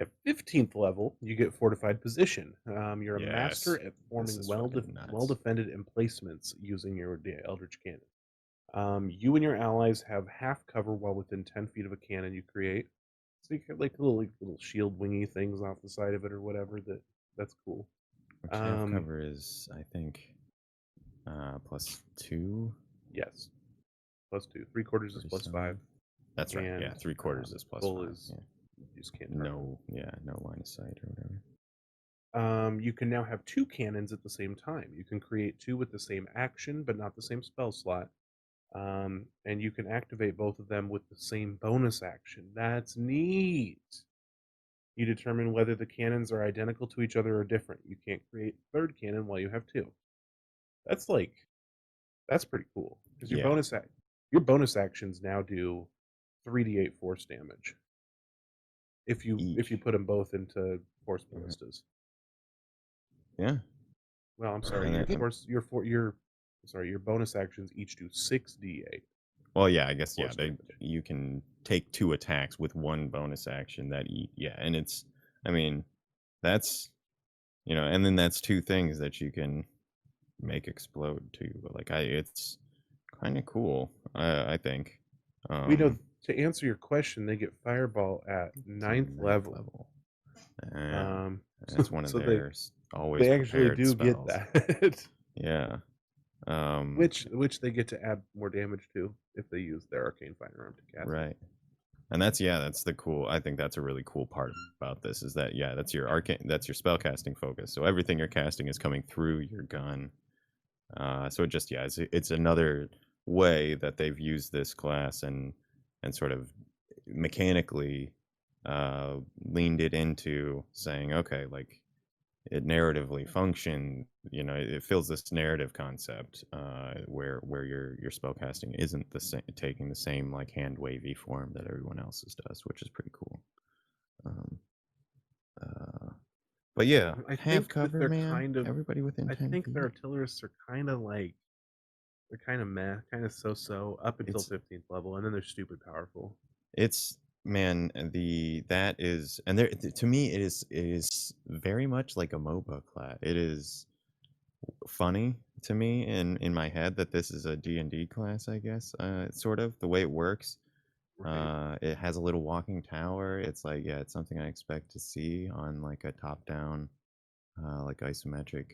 at 15th level, you get Fortified Position. You're a master Yes. at This forming is fucking well nuts. defended emplacements using your Eldritch Cannon. You and your allies have half cover while within 10 feet of a cannon you create. So you get like little shield wingy things off the side of it or whatever. That's cool. Which half Um, cover is, I think, +2, yes, plus two. Three quarters is pretty plus five, solid. That's right, yeah, and 3/4 is full +5, is yeah. you just can't turn on. No, yeah, no line of sight or whatever. You can now have two cannons at the same time. You can create two with the same action, but not the same spell slot. And you can activate both of them with the same bonus action. That's neat. You determine whether the cannons are identical to each other or different. You can't create a third cannon while you have two. That's like that's pretty cool because Yeah, your bonus actions now do 3d8 force damage if you each. put them both into force Mhm. ballistas. Yeah, Well, I'm sorry, and then your bonus actions each do 6d8 well, yeah, I guess, yeah, force they damage. you can take 2 attacks with 1 bonus action that yeah, and it's I mean, that's and then that's 2 things that you can make explode too, but, like, it's kinda cool, I think. We know Um, to answer your question, they get fireball at to ninth ninth level. level. Yeah, Um, that's one of so their always they actually prepared do get spells. that. Yeah, um, Which they get to add more damage to if they use their arcane firearm to cast it. right. And that's the cool I think that's a really cool part about this is that, yeah, that's your spell casting focus. So everything you're casting is coming through your gun. So it just yeah, it's another way that they've used this class and sort of mechanically leaned it into saying, okay, like it narratively function, it fills this narrative concept where your spell casting isn't the same taking the same like hand wavy form that everyone else's does, which is pretty cool. Um, uh, but yeah, I half think that cover, they're man. kind of Everybody within I 10 think their feet. artillerists are kind of like they're kind of meh, kind of so-so up until It's 15th level, and then they're stupid powerful. It's man, the that is and there to me it is very much like a MOBA class. It is funny to me in my head that this is a D&D class, I guess, sort of the way it works. Right. It has a little walking tower. It's like, yeah, it's something I expect to see on like a top-down, like isometric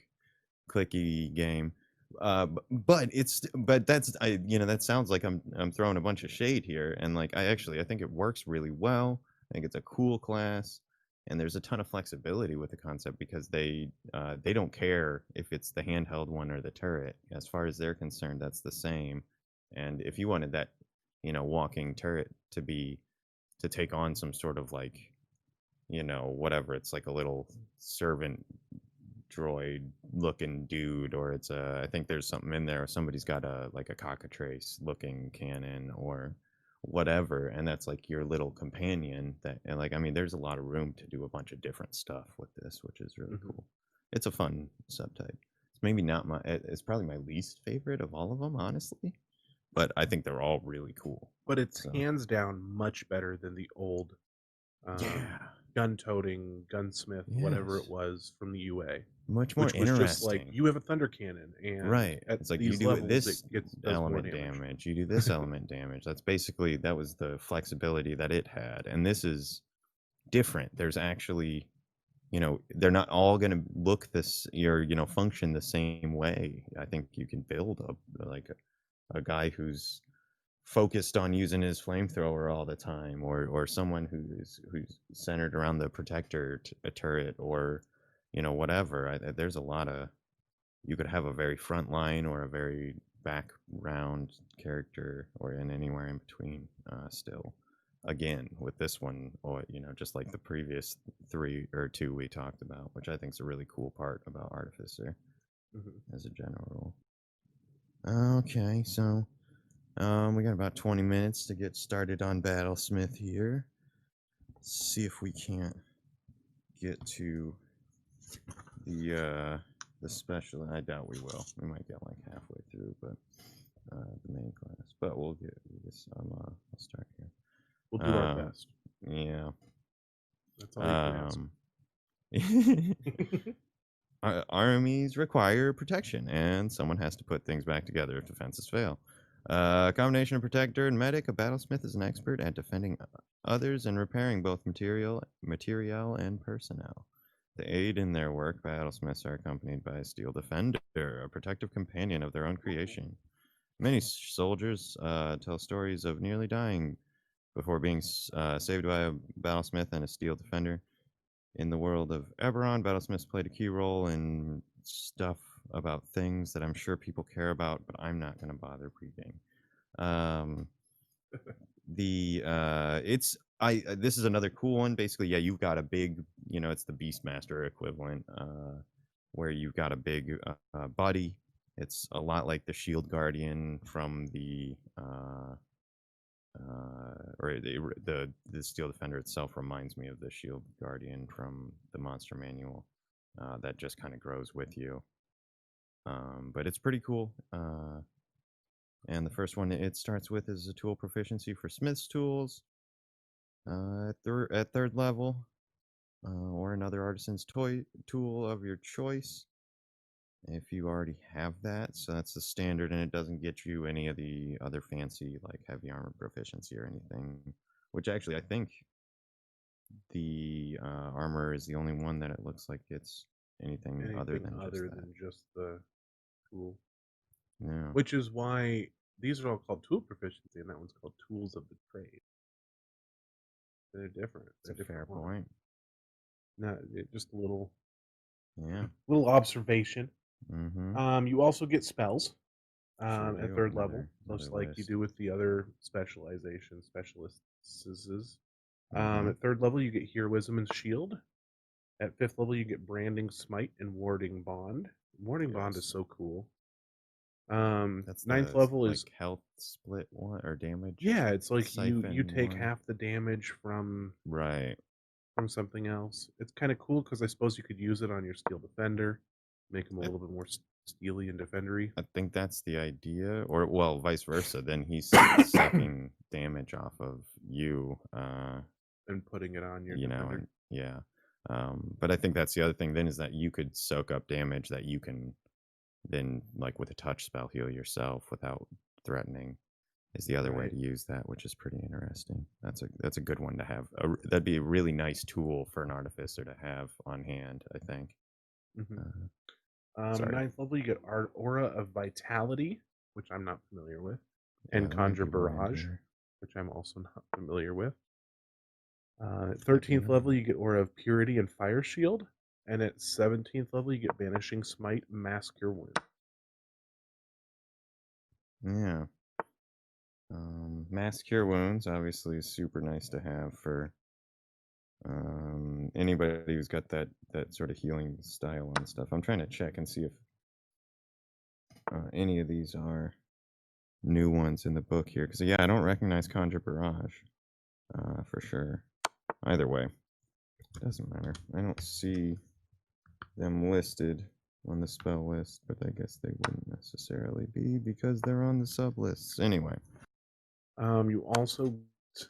clicky game. But that's that sounds like I'm throwing a bunch of shade here, and like I think it works really well. I think it's a cool class, and there's a ton of flexibility with the concept because they don't care if it's the handheld one or the turret. As far as they're concerned, that's the same. And if you wanted that, walking turret to take on some sort of like whatever, it's like a little servant droid looking dude, or it's a I think there's something in there. Somebody's got a like a cockatrice looking cannon or whatever, and that's like your little companion that and like I mean there's a lot of room to do a bunch of different stuff with this, which is really Hmm. cool. It's a fun subtype. It's maybe not it's probably my least favorite of all of them, honestly, but I think they're all really cool. But it's So hands down much better than the old um, yeah, gun-toting gunsmith, whatever it yes, was from the UA, much more which was just like interesting. you have a thunder cannon, and Right. at It's like you these do levels it this gets does more element damage. damage, you do this element damage. That was the flexibility that it had. And this is different. There's actually, they're not all going to look this or, function the same way. I think you can build a guy who's focused on using his flamethrower all the time or someone who's centered around the protector a turret or whatever. There's a lot of you could have a very front line or a very background character or in anywhere in between still again with this one or just like the previous 3 or 2 we talked about, which I think is a really cool part about Artificer Hmm. as a general rule. Okay, so we got about 20 minutes to get started on Battlesmith here. See if we can't get to the special. I doubt we will. We might get like halfway through, but the main class. But we'll get this. I'll start here. We'll do our Um, best. yeah. That's all you can ask. Um, armies require protection, and someone has to put things back together if defenses fail. A combination of protector and medic, a battlesmith is an expert at defending others and repairing both material and personnel. To aid in their work, battlesmiths are accompanied by a steel defender, a protective companion of their own creation. Many soldiers tell stories of nearly dying before being saved by a battlesmith and a steel defender. In the world of Eberron, battlesmiths played a key role in stuff about things that I'm sure people care about, but I'm not going to bother reading. Um, it's this is another cool one. Basically, yeah, you've got a big, it's the Beastmaster equivalent, where you've got a big body. It's a lot like the Shield Guardian from the or the Steel Defender itself reminds me of the Shield Guardian from the Monster Manual. That just kind of grows with you. But it's pretty cool. And the first one it starts with is a tool proficiency for Smith's tools at third level, or another artisan's tool of your choice. If you already have that, so that's the standard, and it doesn't get you any of the other fancy like heavy armor proficiency or anything. Which actually, I think the armor is the only one that it looks like gets anything other Anything than just other that. than just the tool. Yeah, Which is why these are all called tool proficiency, and that one's called tools of the trade. They're different. it's They're a fair different ones. point. No, just a Yeah. little observation. Mm-hmm. You also get spells Sure at do. third level, Another just like you list. do with the other specialists. Mm-hmm. At third level, you get heroism and shield. At fifth level, you get branding smite and warding bond. Warding bond is Yes. so cool. That's Ninth the level is, like health split one or damage yeah, it's like you siphon take one. half the damage Right. from something else. It's kind of cool because I suppose you could use it on your steel defender, make him a I little bit more steely and defendery, I think that's the idea, or well, vice versa. Then he's sucking damage off of you, and putting it on your defender. and yeah. But I think that's the other thing then is that you could soak up damage that you can then, like with a touch spell, heal yourself without threatening. Is the other way Right. to use that, which is pretty interesting. That's a good one to have. That'd be a really nice tool for an artificer to have on hand, I think. hmm Uh, sorry. Ninth level, you get Aura of Vitality, which I'm not familiar with, Yeah, and there might Conjure be more in Barrage, here. which I'm also not familiar with. Might be 13th another level, one. you get Aura of Purity and Fire Shield, and at 17th level, you get Banishing Smite, Mask Your Wound. Yeah. Mass cure wounds obviously is super nice to have for anybody who's got that sort of healing style and stuff. I'm trying to check and see if any of these are new ones in the book here, because yeah, I don't recognize Conjure Barrage for sure. Either way, doesn't matter. I don't see them listed on the spell list, but I guess they wouldn't necessarily be because they're on the sub lists anyway. You also get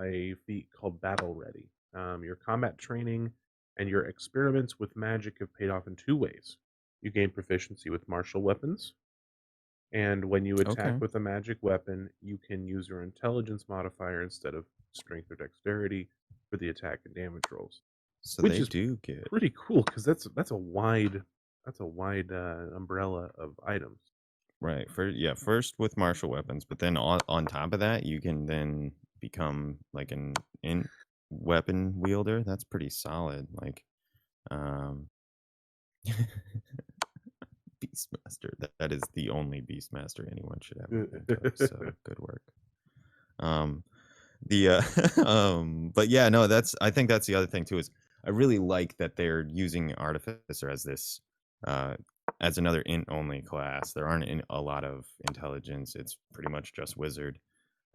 a feat called Battle Ready. Your combat training and your experiments with magic have paid off in two ways. You gain proficiency with martial weapons, and when you attack Okay, with a magic weapon, you can use your intelligence modifier instead of strength or dexterity for the attack and damage rolls, so which they is do get pretty cool because that's a wide umbrella of items. right. First with martial weapons, but then on top of that, you can then become like an in weapon wielder. That's pretty solid. Like, um, Beastmaster. That is the only Beastmaster anyone should ever think of. So good work. Um, the but yeah, no, I think that's the other thing too is I really like that they're using Artificer as this as another int only class. There aren't a lot of intelligence. It's pretty much just wizard.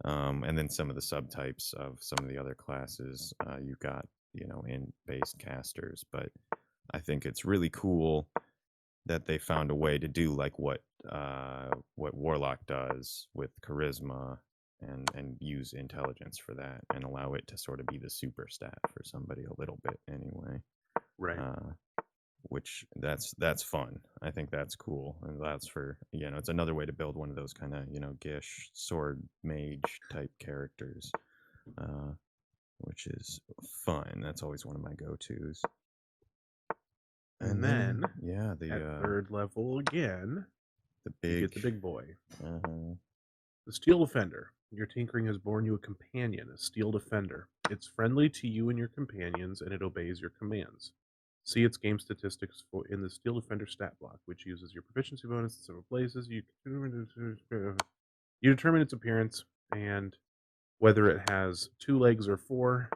And then some of the subtypes of some of the other classes, you've got, int based casters. But I think it's really cool that they found a way to do like what Warlock does with charisma and use intelligence for that and allow it to sort of be the super stat for somebody a little bit anyway. Right. Uh, which that's fun. I think that's cool, and that's for it's another way to build one of those kind of Gish sword mage type characters, uh, which is fun. That's always one of my go tos. And And then then yeah, at third level again, the you big get the big boy. uh, The Steel Defender. Your tinkering has born you a companion, a Steel Defender. It's friendly to you and your companions, and it obeys your commands. See its game statistics in the Steel Defender stat block, which uses your proficiency bonus in several places. You determine its appearance and whether it has 2 legs or 4.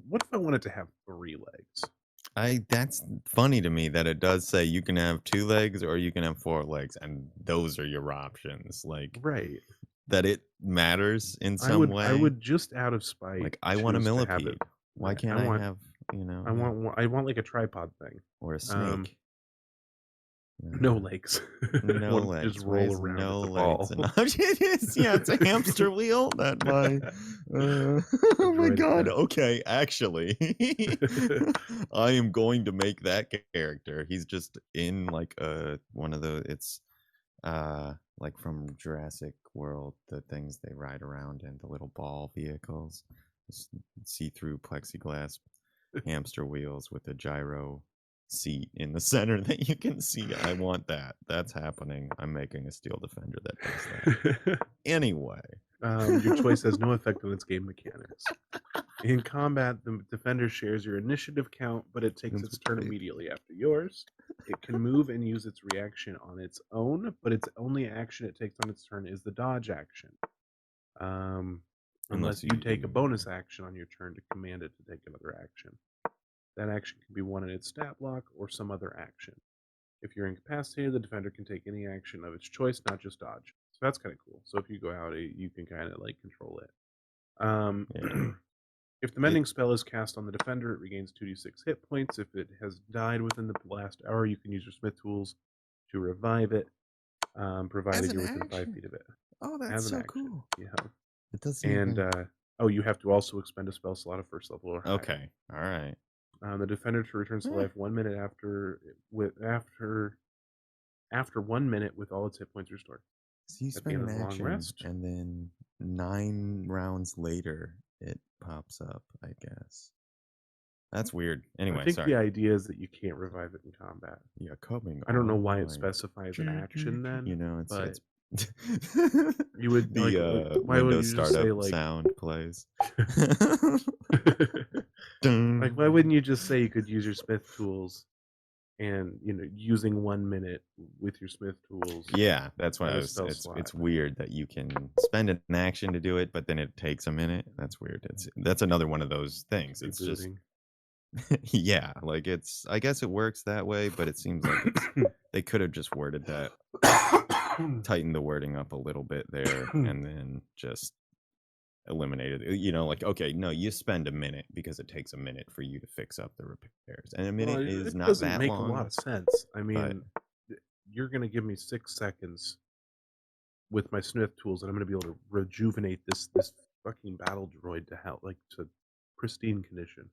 What if I wanted to have 3 legs? that's funny to me that it does say you can have 2 legs or you can have 4 legs, and those are your options. Like Right. that it matters in I some would I way. would just out of spite Like, I want a choose to have it. millipede. Why Right. can't I have, yeah, I want like a tripod thing. or a Um, snake? no Uh, legs. no One just legs. Why roll is around no as a legs ball. an option? It is, yeah, it's a hamster wheel that my A oh my droid god, attack. okay, actually, I am going to make that character. He's just in, like, one of the like from Jurassic World, the things they ride around in, the little ball vehicles, see-through plexiglass hamster wheels with a gyro seat in the center that you can see. I want that. That's happening. I'm making a Steel Defender that does that. Anyway. Your choice has no effect on its game mechanics. In combat, the defender shares your initiative count, but it takes That's its turn great. immediately after yours. It can move and use its reaction on its own, but its only action it takes on its turn is the dodge action. Um, Unless unless you take a bonus action on your turn to command it to take another action. That action can be one in its stat block or some other action. If you're incapacitated, the defender can take any action of its choice, not just dodge. So that's kind of cool. So if you go out, you can kind of like control it. yeah. If the It mending spell is cast on the defender, it regains 2d6 hit points. If it has died within the last hour, you can use your smith tools to revive it, as provided an you're within 5 action. feet of it. Oh, that's As an so action. cool. Yeah. It doesn't And, even oh, you have to also expend a spell slot of first level or higher. okay. All right. The defender returns to Eh. life 1 minute after 1 minute with all its hit points restored. So you At the spend end an of the long action rest, and then 9 rounds later it pops up, I guess. That's weird. I Anyway, think sorry. the idea is that you can't revive it in combat. Yeah, coming I don't know why it online. specifies an action then, It's but you would like why wouldn't Windows you just say startup like sound plays. like why Dun. wouldn't you just say you could use your smith tools and using 1 minute with your smith tools Yeah, that's what as I a was. spell It's slot? weird that you can spend an action to do it, but then it takes a minute. That's weird. That's another one of those things. It's just Rebooting. yeah, like I guess it works that way, but it seems like they could have just worded that, tightened the wording up a little bit there, and then just eliminated it. Like, okay, no, you spend a minute because it takes a minute for you to fix up the repairs, and a Well, minute is it not doesn't that make a lot long. of sense. I But mean, you're gonna give me 6 seconds with my smith tools, and I'm gonna be able to rejuvenate this fucking battle droid to hell, like to pristine condition.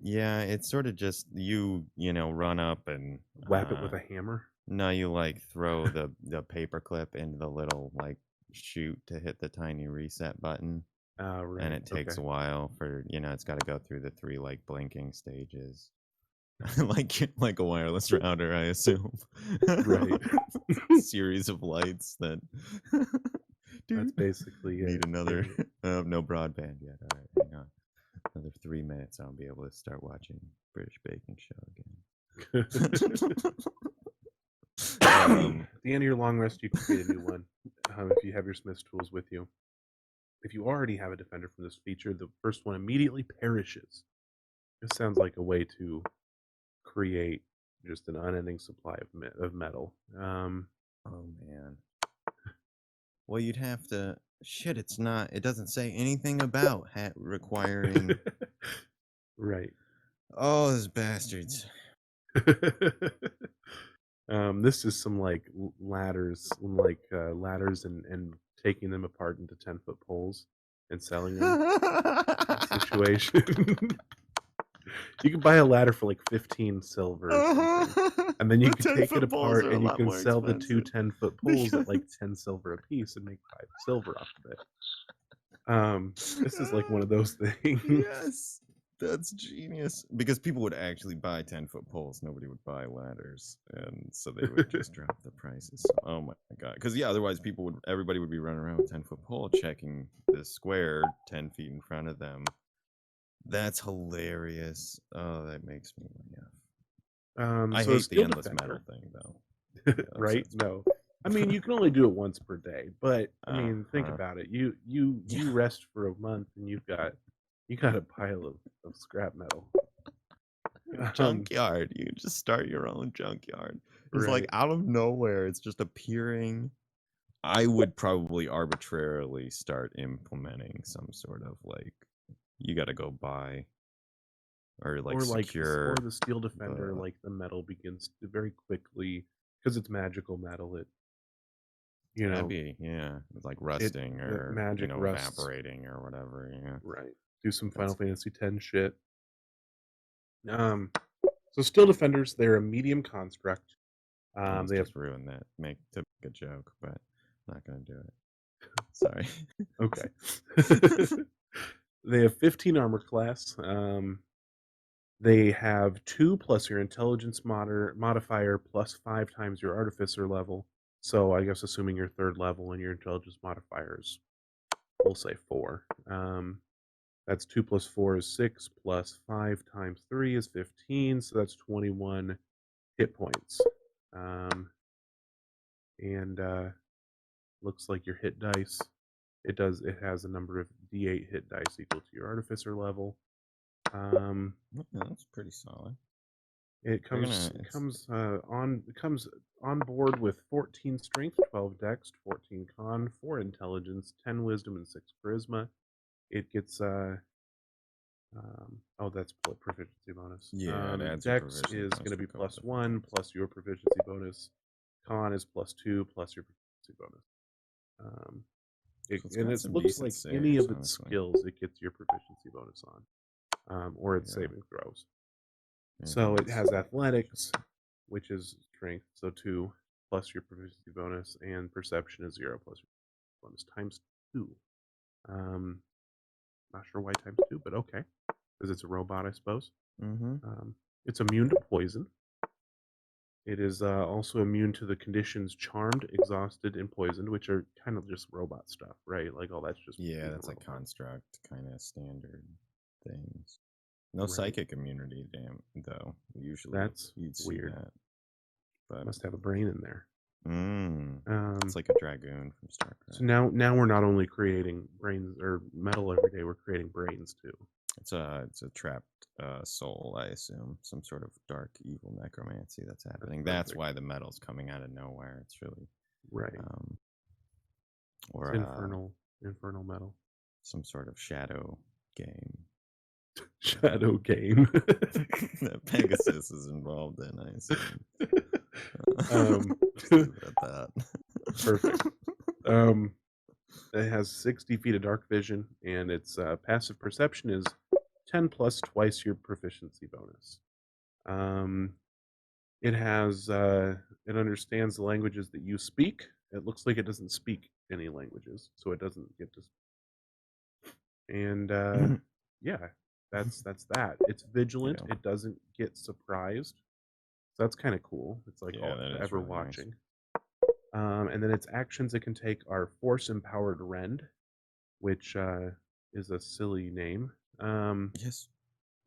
yeah, it's sort of just run up and Whap it with a hammer. no, you like throw the paperclip into the little like chute to hit the tiny reset button, Ah, and right. it takes Okay. a while for it's got to go through the 3 like blinking stages. like a wireless router, I assume. Right. Series of lights that That's dude basically it. need another Yeah. no broadband yet. All right, hang on. Another 3 minutes, I'll be able to start watching British Baking Show again. At the end of your long rest, you can create a new one if you have your smith's tools with you. If you already have a defender from this feature, the first one immediately perishes. This sounds like a way to create just an unending supply of metal. Oh man. Well, you'd have to. Shit, it's not. It doesn't say anything about requiring. Right. Oh, those bastards. This is some like ladders, ladders and taking them apart into 10-foot poles and selling them situation. You can buy a ladder for like 15 silver or something. And then you The could take it 10-foot poles apart are a and you lot can more sell the 2 expensive 10-foot poles at like because 10 silver a piece and make 5 silver off of it. This is like one of those things. yes, that's genius. Because people would actually buy 10-foot poles. Nobody would buy ladders, and so they would just drop the prices. Oh my god! Because yeah, otherwise everybody would be running around with 10-foot pole, checking the square 10 feet in front of them. That's hilarious. Oh, that makes me laugh. I So a hate the steel endless metal defender, thing though. It right? upsets No. I mean, you can only do it once per day, but I me. mean, think Uh-huh. about it. You Yeah. rest for a month and you got a pile of scrap metal. Um, Junkyard. You can just start your own junkyard. It's like right. out of nowhere, it's just appearing. I would probably arbitrarily start implementing some sort of like you got to go buy or like Or like this, or secure the steel defender, the like the metal begins to very quickly because it's magical metal. You that'd know, be yeah, it's like it rusting the or magic rusts. evaporating or whatever. Yeah, Right. Do some Final that's Fantasy X shit. Um, so steel defenders, they're a medium construct. almost They have just ruined that. Make to make a joke, but I'm not gonna do it. Sorry. okay. They have 15 armor class. They have 2 plus your intelligence modifier plus 5 times your artificer level. So I guess assuming your third level and your intelligence modifiers, we'll say 4. That's 2 plus 4 is 6 plus 5 times 3 is 15. So that's 21 hit points. Um, and looks like your hit dice. It has a number of D8 hit dice equal to your artificer level. Yeah, that's pretty solid. It They're comes gonna it's on board with 14 strength, 12 dex, 14 con, 4 intelligence, 10 wisdom, and 6 charisma. It gets oh, that's proficiency bonus. yeah, it adds your Dex proficiency is going bonus to for be a couple plus different 1 things. plus your proficiency bonus. Con is plus 2 plus your proficiency bonus. Um, So it's and got it some looks decent like any saves, of its honestly. skills it gets your proficiency bonus on, or its Yeah, saving throws. it So it is. has athletics, which is strength, so 2 plus your proficiency bonus, and perception is 0 plus your bonus times 2. Um, not sure why times 2, but okay, because it's a robot, I suppose. Mm-hmm. Um, it's immune to poison. It is also immune to the conditions charmed, exhausted, and poisoned, which are kind of just robot stuff, right? Like, oh, that's just Yeah, being a that's like robot. construct kind of standard things. No Right. psychic immunity, damn, though. Usually That's you'd see weird. that. But Must have a brain in there. it's Um, like a dragoon from so StarCraft. now we're not only creating brains or metal every day, we're creating brains too. It's a trapped soul, I assume. Some sort of dark evil necromancy that's That's happening. That's perfect. why the metal's coming out of nowhere. It's really Right. um It's or infernal metal. some sort of shadow game Shadow game. that Pegasus is involved in, I assume. um, Just leave it at that. perfect. Um, it has 60 feet of dark vision, and its passive perception is 10 plus twice your proficiency bonus. Um, it understands the languages that you speak. It looks like it doesn't speak any languages, so it doesn't get to. And yeah, that's that. It's vigilant. Yeah. It doesn't get surprised. So that's kind of cool. It's like Yeah, all that is ever really nice. watching. And then its actions it can take are Force Empowered Rend, which is a silly name. Yes.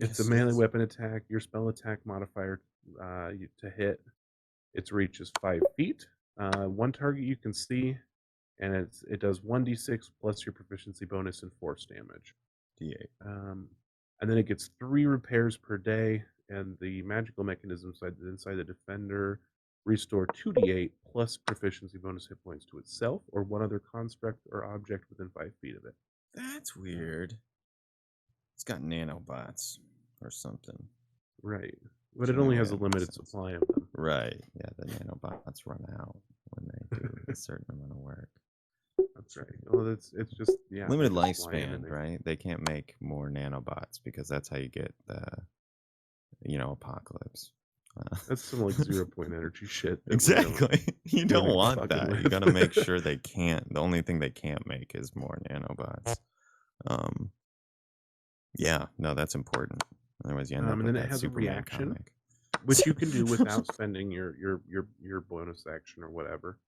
It's a Yes, it melee is. weapon attack. Your spell attack modifier to hit. Its reach is 5 feet. One target you can see, and it does 1d6 plus your proficiency bonus and force damage. D8. Um, and then it gets 3 repairs per day. and the magical mechanism inside the defender restore 2d8 plus proficiency bonus hit points to itself or one other construct or object within 5 feet of it. That's weird. It's got nanobots or something. Right. But So it in a only way has a that makes limited sense. supply of them. Right. Yeah, the nanobots run out when they do a certain amount of work. That's So right. Well, it's just yeah, they limited just fly in and lifespan, right? They can't make more nanobots because that's how you get the, apocalypse. that's some like 0 point energy shit that Exactly. You we don't don't need to be want fucking that. You with. got to make sure they can't. The only thing they can't make is more nanobots. Um, yeah, no, that's important. Otherwise, you end up And with then it that has a Superman reaction, comic. which you can do without spending your bonus action or whatever,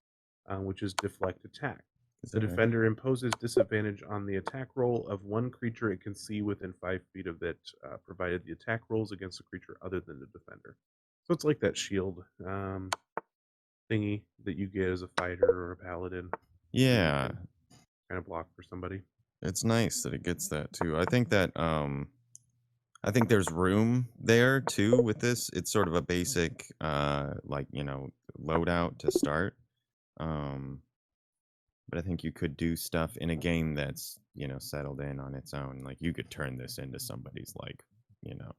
which is deflect attack. Is The that right? defender imposes disadvantage on the attack roll of one creature it can see within 5 feet of it, provided the attack rolls against a creature other than the defender. So it's like that shield thingy that you get as a fighter or a paladin, where you Yeah, can kind of block for somebody. it's nice that it gets that too. I think there's room there too with this. It's sort of a basic loadout to start. Um but I think you could do stuff in a game that's, settled in on its own. Like you could turn this into somebody's like, you know,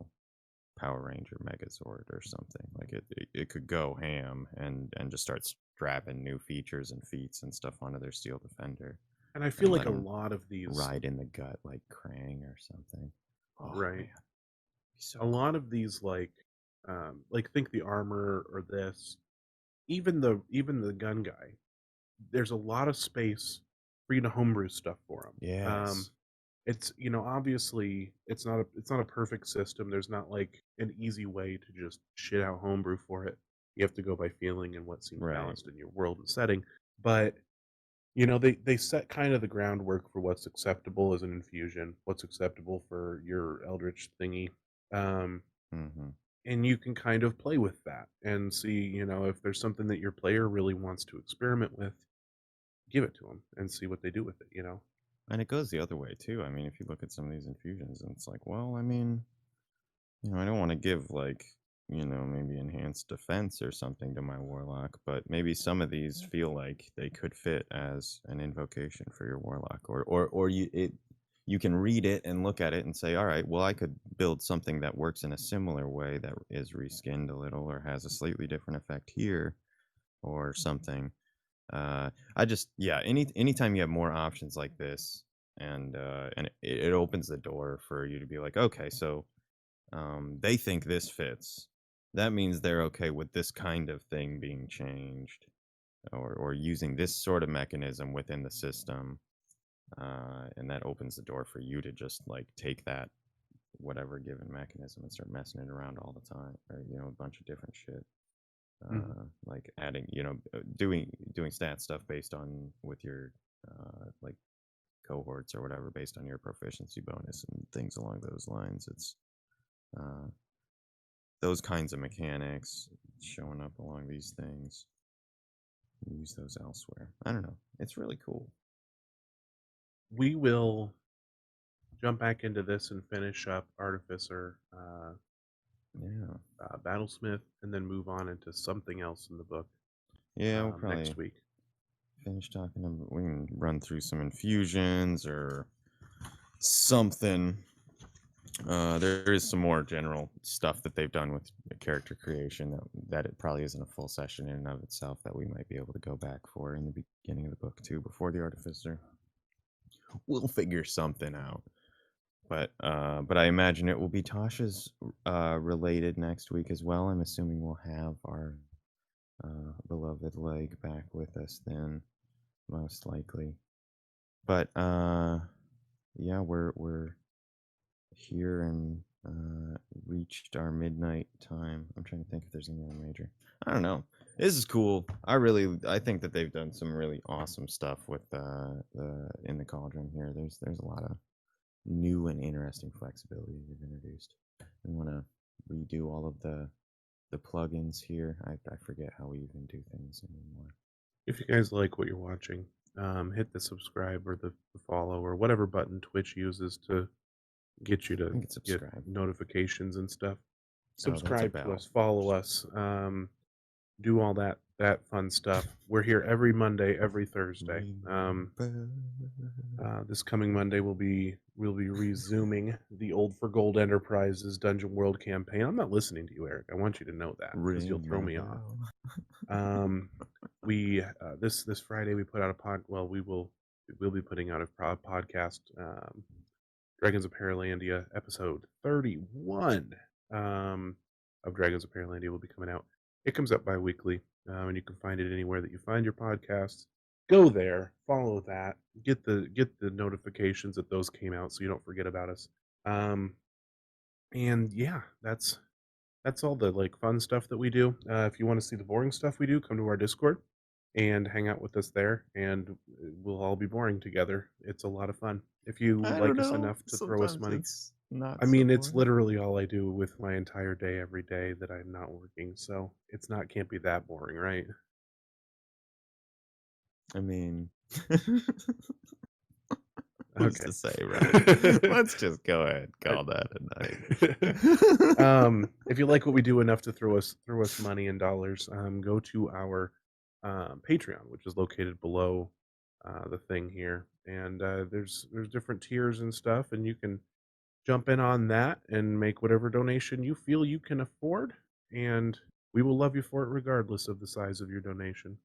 Power Ranger Megazord or something. Like it could go ham and just start strapping new features and feats and stuff onto their Steel Defender And I feel and like let a them lot of these, ride in the gut like Krang or something. Oh right? man, A so lot cool. of these, like think the armor or this, even the gun guy. There's a lot of space for you to homebrew stuff for them. Yes. It's obviously it's not a perfect system. There's not like an easy way to just shit out homebrew for it. You have to go by feeling and what seems Right. balanced in your world and setting. But they set kind of the groundwork for what's acceptable as an infusion, what's acceptable for your eldritch thingy. Um, Hmm. and you can kind of play with that and see, if there's something that your player really wants to experiment with, give it to them and see what they do with it. And it goes the other way too. I mean, if you look at some of these infusions, and it's like, well, I mean, I don't want to give like, maybe enhanced defense or something to my warlock, but maybe some of these feel like they could fit as an invocation for your warlock, or you can read it and look at it and say, all right, well, I could build something that works in a similar way that is reskinned a little or has a slightly different effect here or something. I just yeah, anytime you have more options like this, and it opens the door for you to be like, okay, so they think this fits. That means they're okay with this kind of thing being changed, or using this sort of mechanism within the system, and that opens the door for you to just like take that whatever given mechanism and start messing it around all the time, or a bunch of different shit. Hmm. Like adding, doing stat stuff based on with your like cohorts or whatever based on your proficiency bonus and things along those lines. It's uh, those kinds of mechanics showing up along these things. Use those elsewhere. I don't know. It's really cool. We will jump back into this and finish up Artificer, Yeah. Battlesmith, and then move on into something else in the book Yeah, we'll next probably week. finish talking. We can run through some infusions or something. There is some more general stuff that they've done with character creation that it probably isn't a full session in and of itself that we might be able to go back for in the beginning of the book too, before the Artificer. We'll figure something out. But I imagine it will be Tasha's related next week as well. I'm assuming we'll have our beloved leg back with us then, most likely. But yeah, we're here and reached our midnight time. I'm trying to think if there's any other major. I don't know. This is cool. I think that they've done some really awesome stuff with the in the Cauldron here. There's a lot of new and interesting flexibility they've introduced. I want to redo all of the plugins here. I forget how we even do things anymore. If you guys like what you're watching, hit the subscribe or the follow or whatever button Twitch uses to get you I to think it's get subscribe. notifications and stuff. Oh, that's subscribe to about. us, follow us, do all that fun stuff. We're here every Monday, every Thursday. Remember. This coming Monday, we'll be resuming the Old for Gold Enterprises Dungeon World campaign. I'm not listening to you, Eric. I want you to know that because you'll Ring throw my me off. bell. Um, we this Friday we put out a pod. Well, we'll be putting out a podcast. Dragons of Paralandia episode 31 of Dragons of Paralandia will be coming out. It comes out bi-weekly, and you can find it anywhere that you find your podcasts. Go there, follow that, get the notifications that those came out so you don't forget about us. Um, and yeah, that's all the like fun stuff that we do. If you want to see the boring stuff we do, come to our Discord and hang out with us there, and we'll all be boring together. It's a lot of fun. If you I don't like us know. enough to throw us Sometimes money, it's not I so mean, it's boring. literally all I do with my entire day every day that I'm not working, so it's not can't be that boring, right? I mean, who's Okay. to say, right? Let's just go ahead and I call that a night. if you like what we do enough to throw us money and dollars, go to our Patreon, which is located below the thing here, and there's different tiers and stuff, and you can jump in on that and make whatever donation you feel you can afford, and we will love you for it regardless of the size of your donation.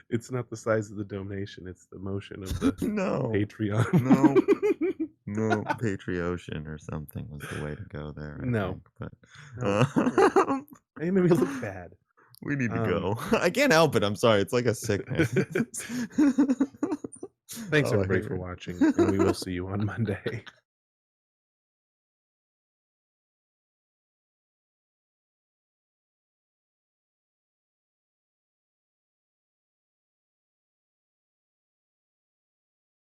It's not the size of the donation, it's the motion of the No, Patreon. no, no. Patriocean or something was the way to go there, I No, think. But no, no. It made me look bad. we need to Um, go. I can't help it. I'm sorry. It's like a sickness. Thanks Oh, I everybody hate for it. watching, and we will see you on Monday.